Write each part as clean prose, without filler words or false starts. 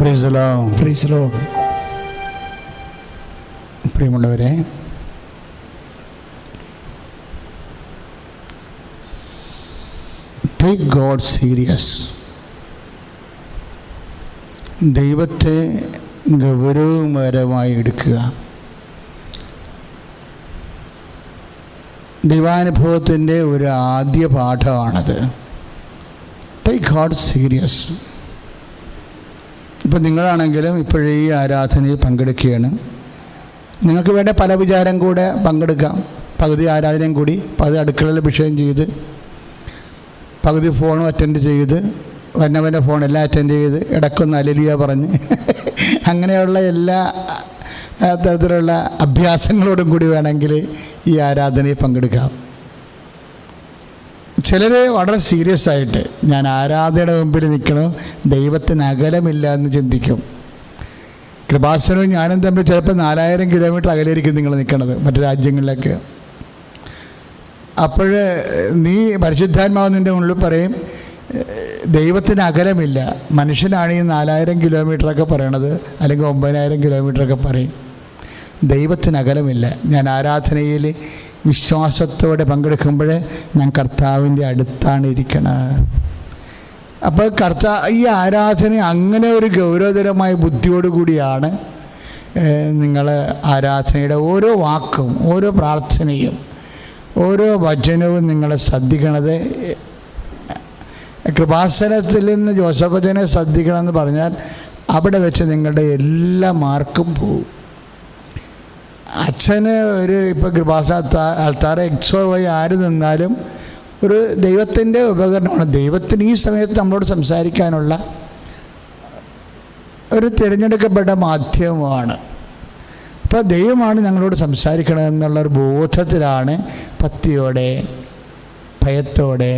Praise the Lord. Praise the Lord. പ്രിയമുള്ളവരെ, take God serious. ദൈവത്തെ ഗൗരവപരമായി എടുക്കുക. ദൈവാനുഭവത്തിൻ്റെ ഒരു ആദ്യ പാഠമാണത്. Take God serious. ഇപ്പം നിങ്ങളാണെങ്കിലും ഇപ്പോഴേ ഈ ആരാധനയിൽ പങ്കെടുക്കുകയാണ്. നിങ്ങൾക്ക് വേണ്ട പല വിചാരം കൂടെ പങ്കെടുക്കാം. പകുതി ആരാധനയും കൂടി, പകുതി അടുക്കളയിൽ വിഷയം ചെയ്ത്, പകുതി ഫോണും അറ്റൻഡ് ചെയ്ത്, വന്നവൻ്റെ ഫോണെല്ലാം അറ്റൻഡ് ചെയ്ത്, ഇടയ്ക്കൊന്ന് അലലിയ പറഞ്ഞ് അങ്ങനെയുള്ള എല്ലാ തരത്തിലുള്ള അഭ്യാസങ്ങളോടും കൂടി വേണമെങ്കിൽ ഈ ആരാധനയിൽ പങ്കെടുക്കാം. ചിലർ വളരെ സീരിയസ് ആയിട്ട് ഞാൻ ആരാധനയുടെ മുമ്പിൽ നിൽക്കണം, ദൈവത്തിന് അകലമില്ല എന്ന് ചിന്തിക്കും. കൃപാസനവും ഞാനും തമ്മിൽ ചിലപ്പോൾ 4000 കിലോമീറ്റർ അകലെയായിരിക്കും നിങ്ങൾ നിൽക്കുന്നത് മറ്റു രാജ്യങ്ങളിലൊക്കെ. അപ്പോൾ നീ പരിശുദ്ധാത്മാവ് നിൻ്റെ മുന്നിൽ പറയും ദൈവത്തിന് അകലമില്ല. മനുഷ്യനാണ് ഈ 4000 കിലോമീറ്ററൊക്കെ പറയണത്, അല്ലെങ്കിൽ 9000 കിലോമീറ്ററൊക്കെ പറയും. ദൈവത്തിന് അകലമില്ല. ഞാൻ ആരാധനയിൽ വിശ്വാസത്തോടെ പങ്കെടുക്കുമ്പോൾ ഞാൻ കർത്താവിൻ്റെ അടുത്താണ് ഇരിക്കണത്. അപ്പോൾ ഈ ആരാധന അങ്ങനെ ഒരു ഗൗരവതരമായ ബുദ്ധിയോടുകൂടിയാണ് നിങ്ങൾ ആരാധനയുടെ ഓരോ വാക്കും, ഓരോ പ്രാർത്ഥനയും, ഓരോ വചനവും നിങ്ങൾ ശ്രദ്ധിക്കണത്. കൃപാസനത്തിൽ നിന്ന് ജോസഫ് അച്ഛനെ ശ്രദ്ധിക്കണമെന്ന് പറഞ്ഞാൽ അവിടെ വെച്ച് നിങ്ങളുടെ എല്ലാ മാർക്കും പോവും. അച്ഛന് ഇപ്പോൾ കൃപാസന ആൾത്താര എക്സോവായി ആര് നിന്നാലും ഒരു ദൈവത്തിൻ്റെ ഉപകരണമാണ്. ദൈവത്തിന് ഈ സമയത്ത് നമ്മളോട് സംസാരിക്കാനുള്ള ഒരു തിരഞ്ഞെടുക്കപ്പെട്ട മാധ്യമമാണ്. അപ്പോൾ ദൈവമാണ് ഞങ്ങളോട് സംസാരിക്കണമെന്നുള്ളൊരു ബോധത്തിലാണ് ഭക്തിയോടെ, ഭയത്തോടെ,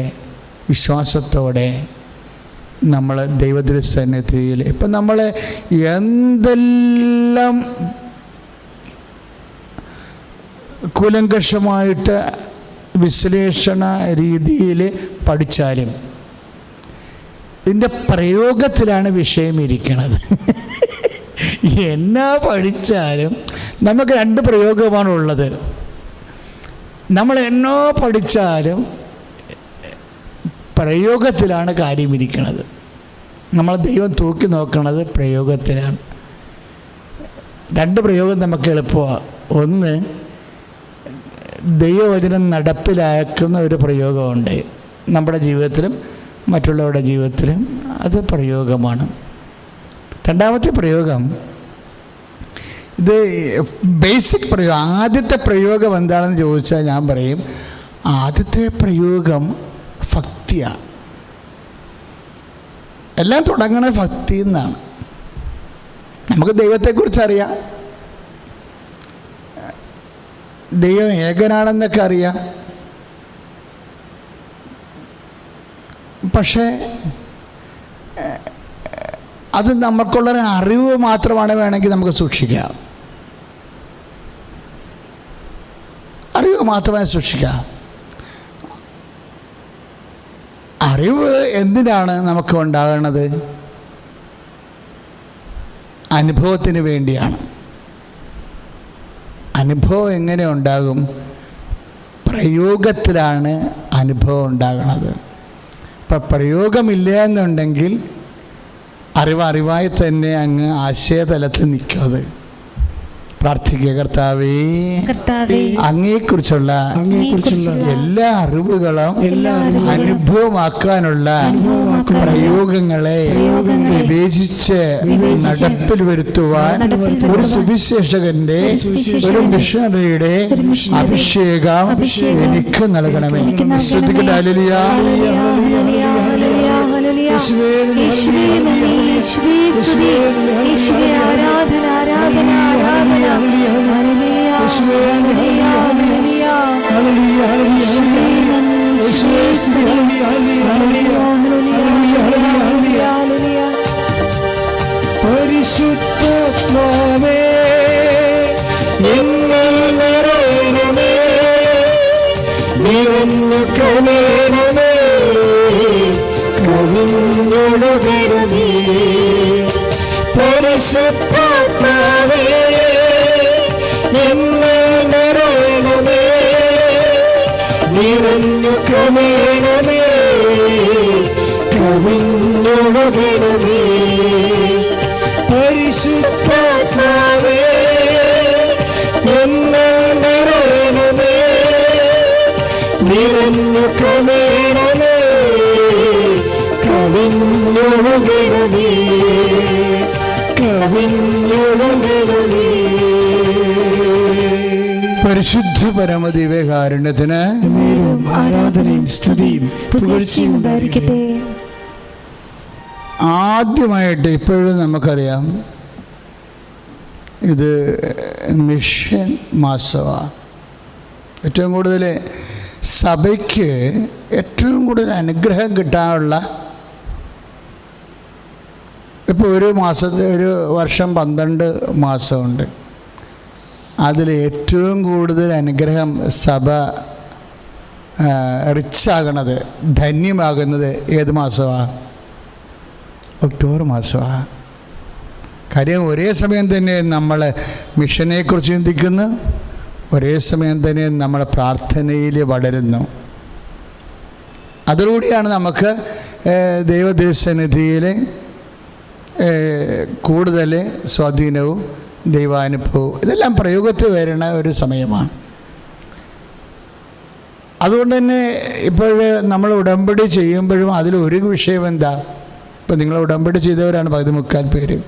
വിശ്വാസത്തോടെ നമ്മൾ ദൈവദൃസന്നിധിയിൽ ഇപ്പം നമ്മൾ എന്തെല്ലാം കൂലങ്കഷമായിട്ട് വിശ്ലേഷണ രീതിയിൽ പഠിച്ചാലും ഇതിൻ്റെ പ്രയോഗത്തിലാണ് വിഷയം ഇരിക്കുന്നത്. എന്നാ പഠിച്ചാലും നമുക്ക് 2 പ്രയോഗമാണുള്ളത്. നമ്മൾ എന്നോ പഠിച്ചാലും പ്രയോഗത്തിലാണ് കാര്യം ഇരിക്കുന്നത്. നമ്മൾ ദൈവം തൂക്കി നോക്കുന്നത് പ്രയോഗത്തിലാണ്. 2 പ്രയോഗം നമുക്ക് എളുപ്പമാണ്. ഒന്ന്, ദൈവവചനം നടപ്പിലാക്കുന്ന ഒരു പ്രയോഗമുണ്ട് നമ്മുടെ ജീവിതത്തിലും മറ്റുള്ളവരുടെ ജീവിതത്തിലും. അത് പ്രയോഗമാണ്. രണ്ടാമത്തെ പ്രയോഗം, ഇത് ബേസിക് പ്രയോഗം. ആദ്യത്തെ പ്രയോഗം എന്താണെന്ന് ചോദിച്ചാൽ ഞാൻ പറയും ആദ്യത്തെ പ്രയോഗം ഭക്തിയാണ്. എല്ലാം തുടങ്ങുന്നത് ഭക്തി എന്നാണ്. നമുക്ക് ദൈവത്തെക്കുറിച്ച് അറിയാം, ദൈവം ഏകനാണെന്നൊക്കെ അറിയാം. പക്ഷേ അത് നമുക്കുള്ളൊരു അറിവ് മാത്രമാണ് വേണമെങ്കിൽ നമുക്ക് സൂക്ഷിക്കാം. അറിവ് മാത്രമേ സൂക്ഷിക്കാം. അറിവ് എന്തിനാണ് നമുക്ക് ഉണ്ടാകുന്നത്? അനുഭവത്തിന് വേണ്ടിയാണ്. അനുഭവം എങ്ങനെ ഉണ്ടാകും? പ്രയോഗത്തിലാണ് അനുഭവം ഉണ്ടാകുന്നത്. അപ്പം പ്രയോഗമില്ല എന്നുണ്ടെങ്കിൽ അറിവായി തന്നെ അങ്ങ് ആശയതലത്തിൽ നിൽക്കുന്നത്. പ്രാർത്ഥിക്കുക, കർത്താവേ, അങ്ങയെക്കുറിച്ചുള്ള എല്ലാ അറിവുകളും അനുഭവമാക്കാനുള്ള പ്രയോഗങ്ങളെ വിവേചിച്ച് നടപ്പിൽ വരുത്തുവാൻ ഒരു സുവിശേഷകന്റെ, ഒരു മിഷണറിയുടെ അഭിഷേകം എനിക്ക് നൽകണമേ. ശ്രദ്ധിക്കട്ടെ. ഹല്ലേലൂയ, ആരാധന ആരാധന ആരാധന. പരിശുദ്ധാത്മാവേ, എന്നിൽ നിറയണമേ, നിറഞ്ഞു കനിയണമേ, കനിഞ്ഞൊഴുകണമേ. പരിശുദ്ധാത്മാവേ എന്നിൽ നിറയണമേ, നിറഞ്ഞു കവിയണമേ, കവിഞ്ഞൊഴുകണമേ. പരിശുദ്ധാത്മാവേ എന്നിൽ നിറയണമേ, നിറഞ്ഞു കവിയണമേ, കവിഞ്ഞൊഴുകണമേ, കവിഞ്ഞൊഴുകണമേ. പരിശുദ്ധ പരമദിവ്യകാരുണ്യത്തിന് നേരവും ആരാധനയും സ്തുതിയും പുകഴ്ചയും ഉണ്ടായിരിക്കട്ടെ. ആദ്യമായിട്ട് ഇപ്പോഴും നമുക്കറിയാം ഇത് മിഷൻ മാസമാണ്. ഏറ്റവും കൂടുതൽ സഭയ്ക്ക് ഏറ്റവും കൂടുതൽ അനുഗ്രഹം കിട്ടാനുള്ള, ഇപ്പോൾ ഒരു വർഷം 12 മാസമുണ്ട്. അതിൽ ഏറ്റവും കൂടുതൽ അനുഗ്രഹം സഭ റിച്ചാകണത്, ധന്യമാകുന്നത് ഏത് മാസമാണ്? ഒക്ടോബർ മാസമാണ്. കാര്യം ഒരേ സമയം തന്നെ നമ്മൾ മിഷനെക്കുറിച്ച് ചിന്തിക്കുന്നു, ഒരേ സമയം തന്നെ നമ്മൾ പ്രാർത്ഥനയിൽ വളരുന്നു. അതിലൂടെയാണ് നമുക്ക് ദൈവദൈവസന്നിധിയിൽ കൂടുതൽ സ്വാധീനവും ദൈവാനുഭവവും ഇതെല്ലാം പ്രയോഗത്തിൽ വരുന്ന ഒരു സമയമാണ്. അതുകൊണ്ട് തന്നെ ഇപ്പോൾ നമ്മൾ ഉടമ്പടി ചെയ്യുമ്പോഴും അതിലൊരു വിഷയം എന്താ? ഇപ്പോൾ നിങ്ങൾ ഉടമ്പടി ചെയ്തവരാണ് 13 പേര്.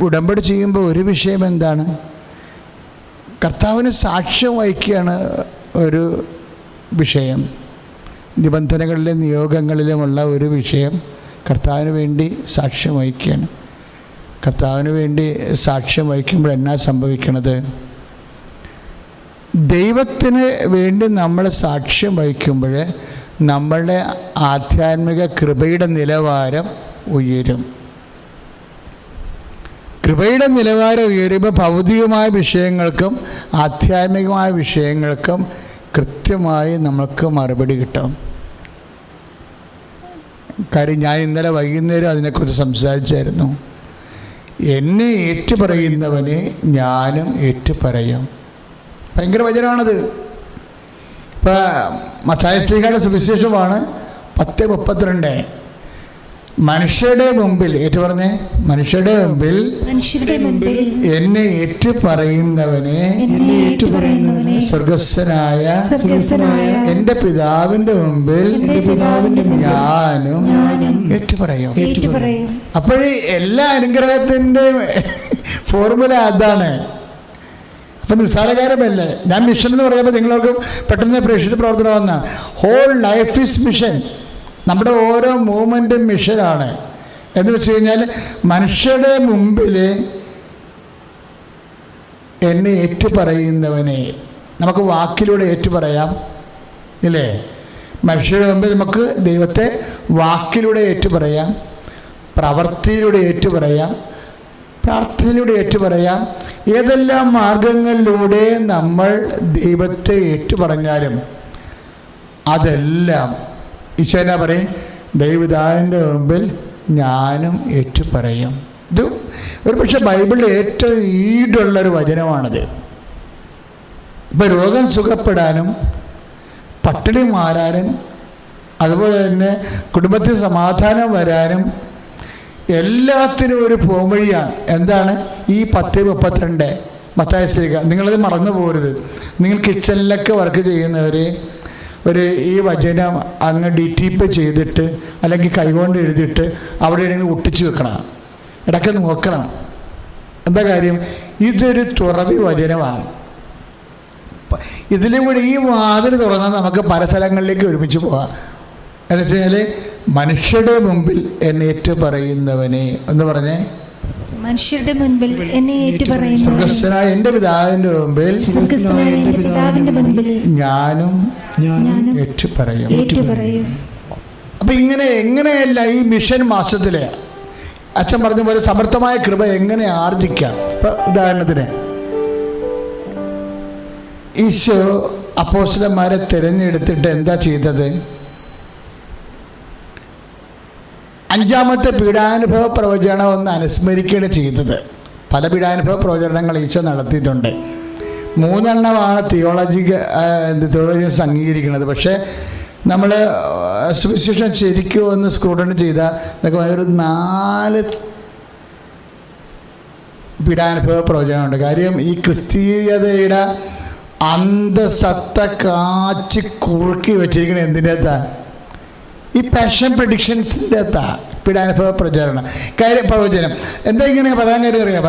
ഉടമ്പടി ചെയ്യുമ്പോൾ ഒരു വിഷയം എന്താണ്? കർത്താവിന് സാക്ഷ്യം വഹിക്കുകയാണ് ഒരു വിഷയം. നിബന്ധനകളിലും നിയോഗങ്ങളിലുമുള്ള ഒരു വിഷയം കർത്താവിന് വേണ്ടി സാക്ഷ്യം വഹിക്കുകയാണ്. കർത്താവിന് വേണ്ടി സാക്ഷ്യം വഹിക്കുമ്പോൾ എന്നാ സംഭവിക്കണത്? ദൈവത്തിന് വേണ്ടി നമ്മൾ സാക്ഷ്യം വഹിക്കുമ്പോൾ നമ്മളുടെ ആധ്യാത്മിക കൃപയുടെ നിലവാരം ഉയരും. കൃപയുടെ നിലവാരം ഉയരുമ്പോൾ ഭൗതികമായ വിഷയങ്ങൾക്കും ആധ്യാത്മികമായ വിഷയങ്ങൾക്കും കൃത്യമായി നമുക്ക് മറുപടി കിട്ടും. കാര്യം ഞാൻ ഇന്നലെ വൈകുന്നേരം അതിനെക്കുറിച്ച് സംസാരിച്ചായിരുന്നു. എന്നെ ഏറ്റുപറയുന്നവനെ ഞാനും ഏറ്റുപറയും. ഭയങ്കര വചനമാണത്. ഇപ്പം മത്തായി ശ്ലീഹായുടെ സുവിശേഷമാണ് 10:32. മനുഷ്യരുടെ മുമ്പിൽ ഏറ്റുപറഞ്ഞേ, മനുഷ്യരുടെ മുമ്പിൽ എന്നെ ഏറ്റുപറയുന്നവനെ സ്വർഗസ്ഥനായ എൻ്റെ പിതാവിൻ്റെ മുമ്പിൽ ഞാനും ഏറ്റുപറയും. അപ്പോഴേ എല്ലാ അനുഗ്രഹത്തിൻ്റെയും ഫോർമുല അതാണ്. അപ്പം നിസ്സാരകാരമല്ലേ. ഞാൻ മിഷൻ എന്ന് പറയുമ്പോൾ നിങ്ങൾക്ക് പെട്ടെന്ന് പ്രേക്ഷിത പ്രവർത്തനം വന്ന ഹോൾ ലൈഫ് ഈസ് മിഷൻ. നമ്മുടെ ഓരോ മൂവ്മെൻറ്റും മിഷനാണ്. എന്ന് വെച്ച് കഴിഞ്ഞാൽ മനുഷ്യരുടെ മുമ്പിൽ എന്നെ ഏറ്റുപറയുന്നവനെ നമുക്ക് വാക്കിലൂടെ ഏറ്റുപറയാം, ഇല്ലേ? മനുഷ്യരുടെ മുമ്പിൽ നമുക്ക് ദൈവത്തെ വാക്കിലൂടെ ഏറ്റുപറയാം, പ്രവൃത്തിയിലൂടെ ഏറ്റുപറയാം, പ്രാർത്ഥനയിലൂടെ ഏറ്റുപറയാം. ഏതെല്ലാം മാർഗങ്ങളിലൂടെ നമ്മൾ ദൈവത്തെ ഏറ്റുപറഞ്ഞാലും അതെല്ലാം ഈശോനാ പറയും, ദൈവപിതാവിൻ്റെ മുമ്പിൽ ഞാനും ഏറ്റുപറയും. ഇത് ഒരു പക്ഷേ ബൈബിളിൽ ഏറ്റവും ഈടുള്ളൊരു വചനമാണത്. ഇപ്പം രോഗം സുഖപ്പെടാനും പട്ടിണി മാറാനും അതുപോലെ തന്നെ കുടുംബത്തിൽ സമാധാനം വരാനും എല്ലാത്തിനും ഒരു പോംവഴിയാണ്. എന്താണ് ഈ 10:32 മത്തായി ശ്ലീഹ? നിങ്ങളത് മറന്നു പോകരുത്. നിങ്ങൾ കിച്ചണിലൊക്കെ വർക്ക് ചെയ്യുന്നവർ ഈ വചനം അങ്ങ് ഡിറ്റിപ്പ് ചെയ്തിട്ട് അല്ലെങ്കിൽ കൈകൊണ്ട് എഴുതിയിട്ട് അവിടെ എവിടെയെങ്കിലും ഒട്ടിച്ച് വെക്കണം, ഇടയ്ക്ക് നോക്കണം. എന്താ കാര്യം? ഇതൊരു തുറവി വചനമാണ്. ഇതിലൂടെ ഈ വാതിൽ തുറന്നാൽ നമുക്ക് പല സ്ഥലങ്ങളിലേക്ക് ഒരുമിച്ച് പോകാം. എന്ന് വെച്ച് കഴിഞ്ഞാൽ മനുഷ്യരുടെ മുമ്പിൽ എന്നെ ഏറ്റുപറയുന്നവനെ എന്ന് പറഞ്ഞേ, മനുഷ്യരുടെ മുൻപിൽ എന്നെ ഏറ്റുപറയുന്നു, സ്വർഗ്ഗസ്ഥനായ എൻ്റെ പിതാവിൻ്റെ മുമ്പിൽ ഞാനും ഏറ്റുപറയും. അപ്പം എങ്ങനെയല്ല ഈ മിഷൻ മാസത്തിലെ അച്ഛൻ പറഞ്ഞ പോലെ സമർത്ഥമായ കൃപ എങ്ങനെ ആർജിക്കാം? ഇപ്പം ഉദാഹരണത്തിന് ഈശോ അപ്പോസ്തലന്മാരെ തിരഞ്ഞെടുത്തിട്ട് എന്താ ചെയ്തത്? അഞ്ചാമത്തെ പീഡാനുഭവ പ്രവചനം ഒന്ന് അനുസ്മരിക്കുകയാണ് ചെയ്തത്. പല പീഡാനുഭവ പ്രവചനങ്ങൾ ഈശോ നടത്തിയിട്ടുണ്ട്. 3 തിയോളജിയൻസ് അംഗീകരിക്കുന്നത്. പക്ഷേ നമ്മൾ സുവിശേഷം ശരിക്കും ഒന്ന് സ്ക്രൂട്ടണി ചെയ്താൽ ഇതൊക്കെ ഒരു 4 പീഡാനുഭവ പ്രവചനമുണ്ട്. കാര്യം ഈ ക്രിസ്തീയതയുടെ അന്തസത്ത കാച്ചി കുറുക്കി വെച്ചിരിക്കുന്നത് എന്തിൻ്റെ അകത്താണ്? ഈ പാഷൻ പ്രഡിക്ഷൻസിൻ്റെ അകത്താണ് പീഡാനുഭവ പ്രവചനം. എന്താ ഇങ്ങനെ പറയാൻ കാര്യം അറിയാം?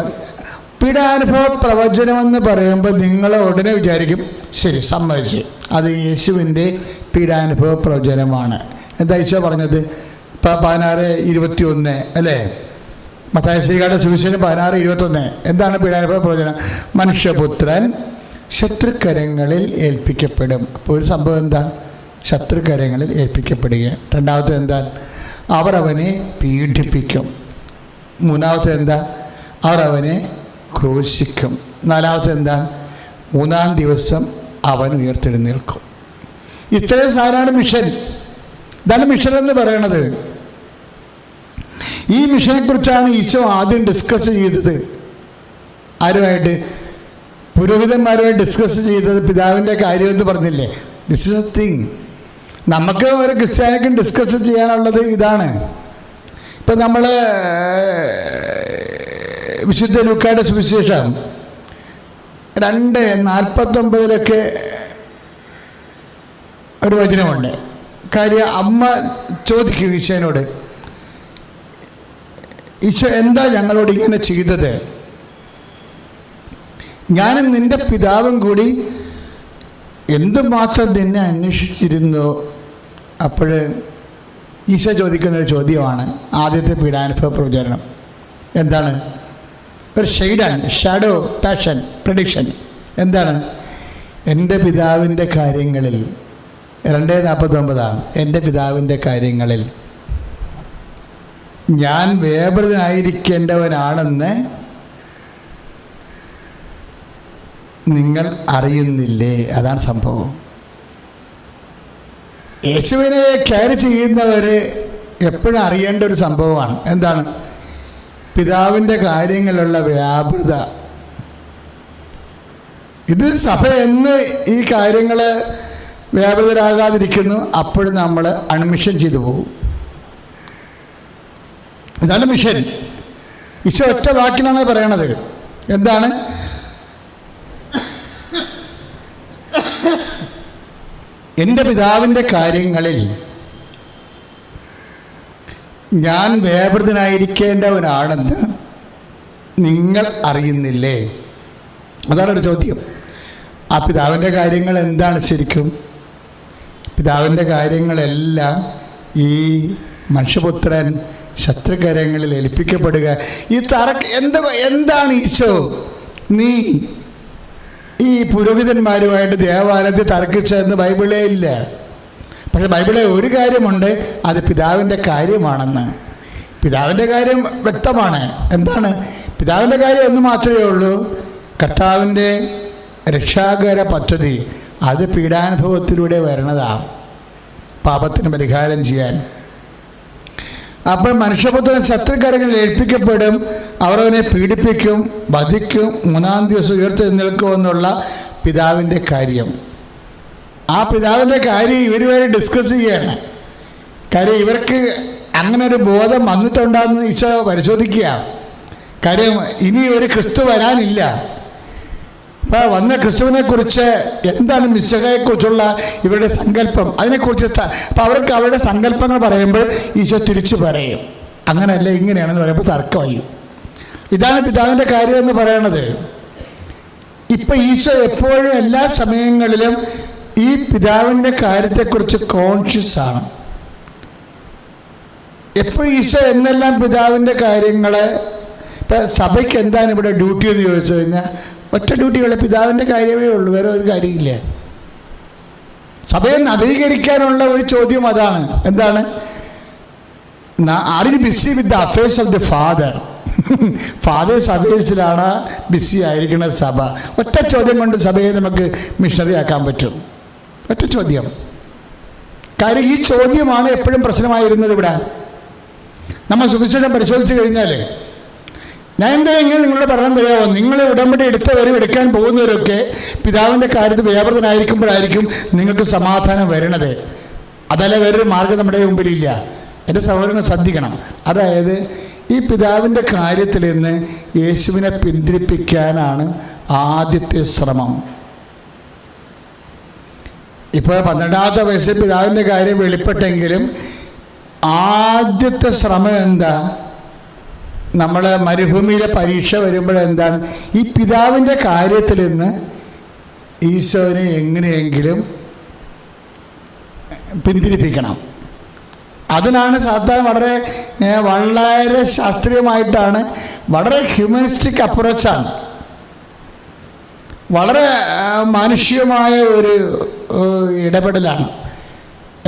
പീഡാനുഭവ പ്രവചനമെന്ന് പറയുമ്പോൾ നിങ്ങൾ ഉടനെ വിചാരിക്കും ശരി സമ്മതിച്ച് അത് യേശുവിൻ്റെ പീഡാനുഭവ പ്രവചനമാണ്. എന്താ ഈശോ പറഞ്ഞത്? ഇപ്പം 16:21 അല്ലേ? മത്തായി ശ്രീകാരുടെ സുവിശേഷം 16:21. എന്താണ് പീഡാനുഭവ പ്രവചനം? മനുഷ്യപുത്രൻ ശത്രുക്കരങ്ങളിൽ ഏൽപ്പിക്കപ്പെടും. അപ്പോൾ ഒരു സംഭവം എന്താണ്? ശത്രുക്കരങ്ങളിൽ ഏൽപ്പിക്കപ്പെടുക. രണ്ടാമത്തെ എന്താ? അവർ അവനെ പീഡിപ്പിക്കും. മൂന്നാമത്തെ എന്താ? അവർ അവനെ ക്രൂശിക്കും. നാലാമത്തെ എന്താണ്? 3-ാം ദിവസം അവൻ ഉയർത്തെഴുന്നേൽക്കും. ഇത്രയും സാധനമാണ് മിഷൻ. ഇതാണ് മിഷൻ എന്ന് പറയണത്. ഈ മിഷനെക്കുറിച്ചാണ് ഈശോ ആദ്യം ഡിസ്കസ് ചെയ്തത്. ആരുമായിട്ട്? പുരോഹിതന്മാരുമായി ഡിസ്കസ് ചെയ്തത് പിതാവിൻ്റെ കാര്യമെന്ന് പറഞ്ഞില്ലേ? This is A thing. നമുക്ക് ഒരു ക്രിസ്ത്യാനിക്കും ഡിസ്കസ് ചെയ്യാനുള്ളത് ഇതാണ്. ഇപ്പം നമ്മൾ വിശുദ്ധ ലൂക്കായുടെ സുവിശേഷം 2:49 ഒരു വചനമുണ്ട്. കാര്യം അമ്മ ചോദിക്കും ഈശോനോട്, ഈശോ എന്താ ഞങ്ങളോട് ഇങ്ങനെ ചെയ്തത്? ഞാനും നിൻ്റെ പിതാവും കൂടി എന്തുമാത്രം നിന്നെ അന്വേഷിച്ചിരുന്നു. അപ്പോൾ ഈശോ ചോദിക്കുന്നൊരു ചോദ്യമാണ് ആദ്യത്തെ പീഡാനുഭവ പ്രവചനം. എന്താണ്? ഒരു ഷെയ്ഡാണ്, ഷാഡോ പാഷൻ പ്രഡിക്ഷൻ. എന്താണ്? എൻ്റെ പിതാവിൻ്റെ കാര്യങ്ങളിൽ 2:49 എൻ്റെ പിതാവിൻ്റെ കാര്യങ്ങളിൽ ഞാൻ വ്യാപൃതനായിരിക്കേണ്ടവനാണെന്ന് നിങ്ങൾ അറിയുന്നില്ലേ? അതാണ് സംഭവം. യേശുവിനെ കെയർ ചെയ്യുന്നവർ എപ്പോഴും അറിയേണ്ട ഒരു സംഭവമാണ്. എന്താണ്? പിതാവിൻ്റെ കാര്യങ്ങളിലുള്ള വ്യാപൃത. ഇത് സഭ എന്ന് ഈ കാര്യങ്ങൾ വ്യാപൃതരാകാതിരിക്കുന്നു, അപ്പോഴും നമ്മൾ അൺമിഷൻ ചെയ്തു പോകും. ഇതാണ് മിഷൻ. ഈശോ ഒറ്റ വാക്കിനാണ് പറയണത്. എന്താണ്? എൻ്റെ പിതാവിൻ്റെ കാര്യങ്ങളിൽ ഞാൻ വ്യാപൃതനായിരിക്കേണ്ടവനാണെന്ന് നിങ്ങൾ അറിയുന്നില്ലേ? അതാണൊരു ചോദ്യം. ആ പിതാവിൻ്റെ കാര്യങ്ങൾ എന്താണ് ശരിക്കും? പിതാവിൻ്റെ കാര്യങ്ങളെല്ലാം ഈ മനുഷ്യപുത്രൻ ശത്രുകരങ്ങളിൽ ഏൽപ്പിക്കപ്പെടുക. ഈ എന്താണ് ഈശോ നീ ഈ പുരോഹിതന്മാരുമായിട്ട് ദേവാലയത്തിൽ തർക്കിച്ചതെന്ന് ബൈബിളേ ഇല്ല. പക്ഷെ ബൈബിളിൽ ഒരു കാര്യമുണ്ട്, അത് പിതാവിൻ്റെ കാര്യമാണെന്ന്. പിതാവിൻ്റെ കാര്യം വ്യക്തമാണ്. എന്താണ് പിതാവിൻ്റെ കാര്യം? ഒന്ന് മാത്രമേ ഉള്ളൂ, കർത്താവിൻ്റെ രക്ഷാകര പദ്ധതി. അത് പീഡാനുഭവത്തിലൂടെ വരണതാണ്, പാപത്തിന് പരിഹാരം ചെയ്യാൻ. അപ്പോൾ മനുഷ്യപുത്രൻ ശത്രുക്കരങ്ങളിൽ ഏൽപ്പിക്കപ്പെടും, അവർ അവനെ പീഡിപ്പിക്കും, വധിക്കും, 3-ാം ദിവസം ഉയർത്തെഴുന്നേൽക്കുമെന്നുള്ള പിതാവിൻ്റെ കാര്യം. ആ പിതാവിൻ്റെ കാര്യം ഇവരുമായി ഡിസ്കസ് ചെയ്യാണ്. കാര്യം ഇവർക്ക് അങ്ങനെ ഒരു ബോധം വന്നിട്ടുണ്ടാകുന്ന ഈശോ പരിശോധിക്കുക. കാര്യം ഇനി ഒരു ക്രിസ്തു വരാനില്ല. അപ്പോൾ വന്ന ക്രിസ്തുവിനെക്കുറിച്ച് എന്താണ് മിശിഹായെക്കുറിച്ചുള്ള ഇവരുടെ സങ്കല്പം, അതിനെക്കുറിച്ച് അപ്പോൾ അവർക്ക് അവരുടെ സങ്കല്പങ്ങൾ പറയുമ്പോൾ ഈശോ തിരിച്ചു പറയും, അങ്ങനെയല്ല ഇങ്ങനെയാണെന്ന് പറയുമ്പോൾ തർക്കമായി. ഇതാണ് പിതാവിൻ്റെ കാര്യമെന്ന് പറയണത്. ഇപ്പം ഈശോ എപ്പോഴും എല്ലാ സമയങ്ങളിലും ഈ പിതാവിൻ്റെ കാര്യത്തെക്കുറിച്ച് കോൺഷ്യസ് ആണ്. എപ്പോൾ ഈശോ എന്നെല്ലാം പിതാവിൻ്റെ കാര്യങ്ങൾ. ഇപ്പം സഭയ്ക്ക് എന്താണ് ഇവിടെ ഡ്യൂട്ടി എന്ന് ചോദിച്ചു കഴിഞ്ഞാൽ ഒറ്റ ഡ്യൂട്ടിയുള്ള പിതാവിൻ്റെ കാര്യമേ ഉള്ളൂ, വേറെ ഒരു കാര്യമില്ല. സഭയെ നവീകരിക്കാനുള്ള ഒരു ചോദ്യം അതാണ്. എന്താണ്? Are you busy with the affairs of the father? Father's അഫയേഴ്സിലാണ് ബിസി ആയിരിക്കുന്നത് സഭ. ഒറ്റ ചോദ്യം കൊണ്ട് സഭയെ നമുക്ക് മിഷണറി ആക്കാൻ പറ്റും. ഒറ്റ ചോദ്യം. കാര്യം ഈ ചോദ്യമാണ് എപ്പോഴും പ്രശ്നമായിരുന്നത് ഇവിടെ. നമ്മൾ സുവിശേഷം പരിശോധിച്ച് കഴിഞ്ഞാൽ, ഞാൻ എന്തെങ്കിലും നിങ്ങളോട് പറയാൻ തരാമോ, നിങ്ങൾ ഉടമ്പടി എടുത്തവരും എടുക്കാൻ പോകുന്നവരൊക്കെ പിതാവിൻ്റെ കാര്യത്തിൽ വ്യാപൃതനായിരിക്കുമ്പോഴായിരിക്കും നിങ്ങൾക്ക് സമാധാനം വരണത്. അതല്ല വേറൊരു മാർഗ്ഗം നമ്മുടെ മുമ്പിലില്ല. എൻ്റെ സഹോദരങ്ങൾ ശ്രദ്ധിക്കണം. അതായത് ഈ പിതാവിൻ്റെ കാര്യത്തിൽ നിന്ന് യേശുവിനെ പിന്തിരിപ്പിക്കാനാണ് ആദ്യത്തെ ശ്രമം. ഇപ്പോൾ 12ാമത്തെ വയസ്സിൽ പിതാവിൻ്റെ കാര്യം വെളിപ്പെട്ടെങ്കിലും ആദ്യത്തെ ശ്രമം എന്താ? നമ്മൾ മരുഭൂമിയിലെ പരീക്ഷ വരുമ്പോഴെന്താണ്? ഈ പിതാവിൻ്റെ കാര്യത്തിൽ നിന്ന് ഈശോനെ എങ്ങനെയെങ്കിലും പിന്തിരിപ്പിക്കണം. അതിനാണ് സാത്താൻ വളരെ ശാസ്ത്രീയമായിട്ടാണ്, വളരെ ഹ്യൂമനിസ്റ്റിക് അപ്രോച്ചാണ്, വളരെ മാനുഷികമായ ഒരു ഇടപെടലാണ്.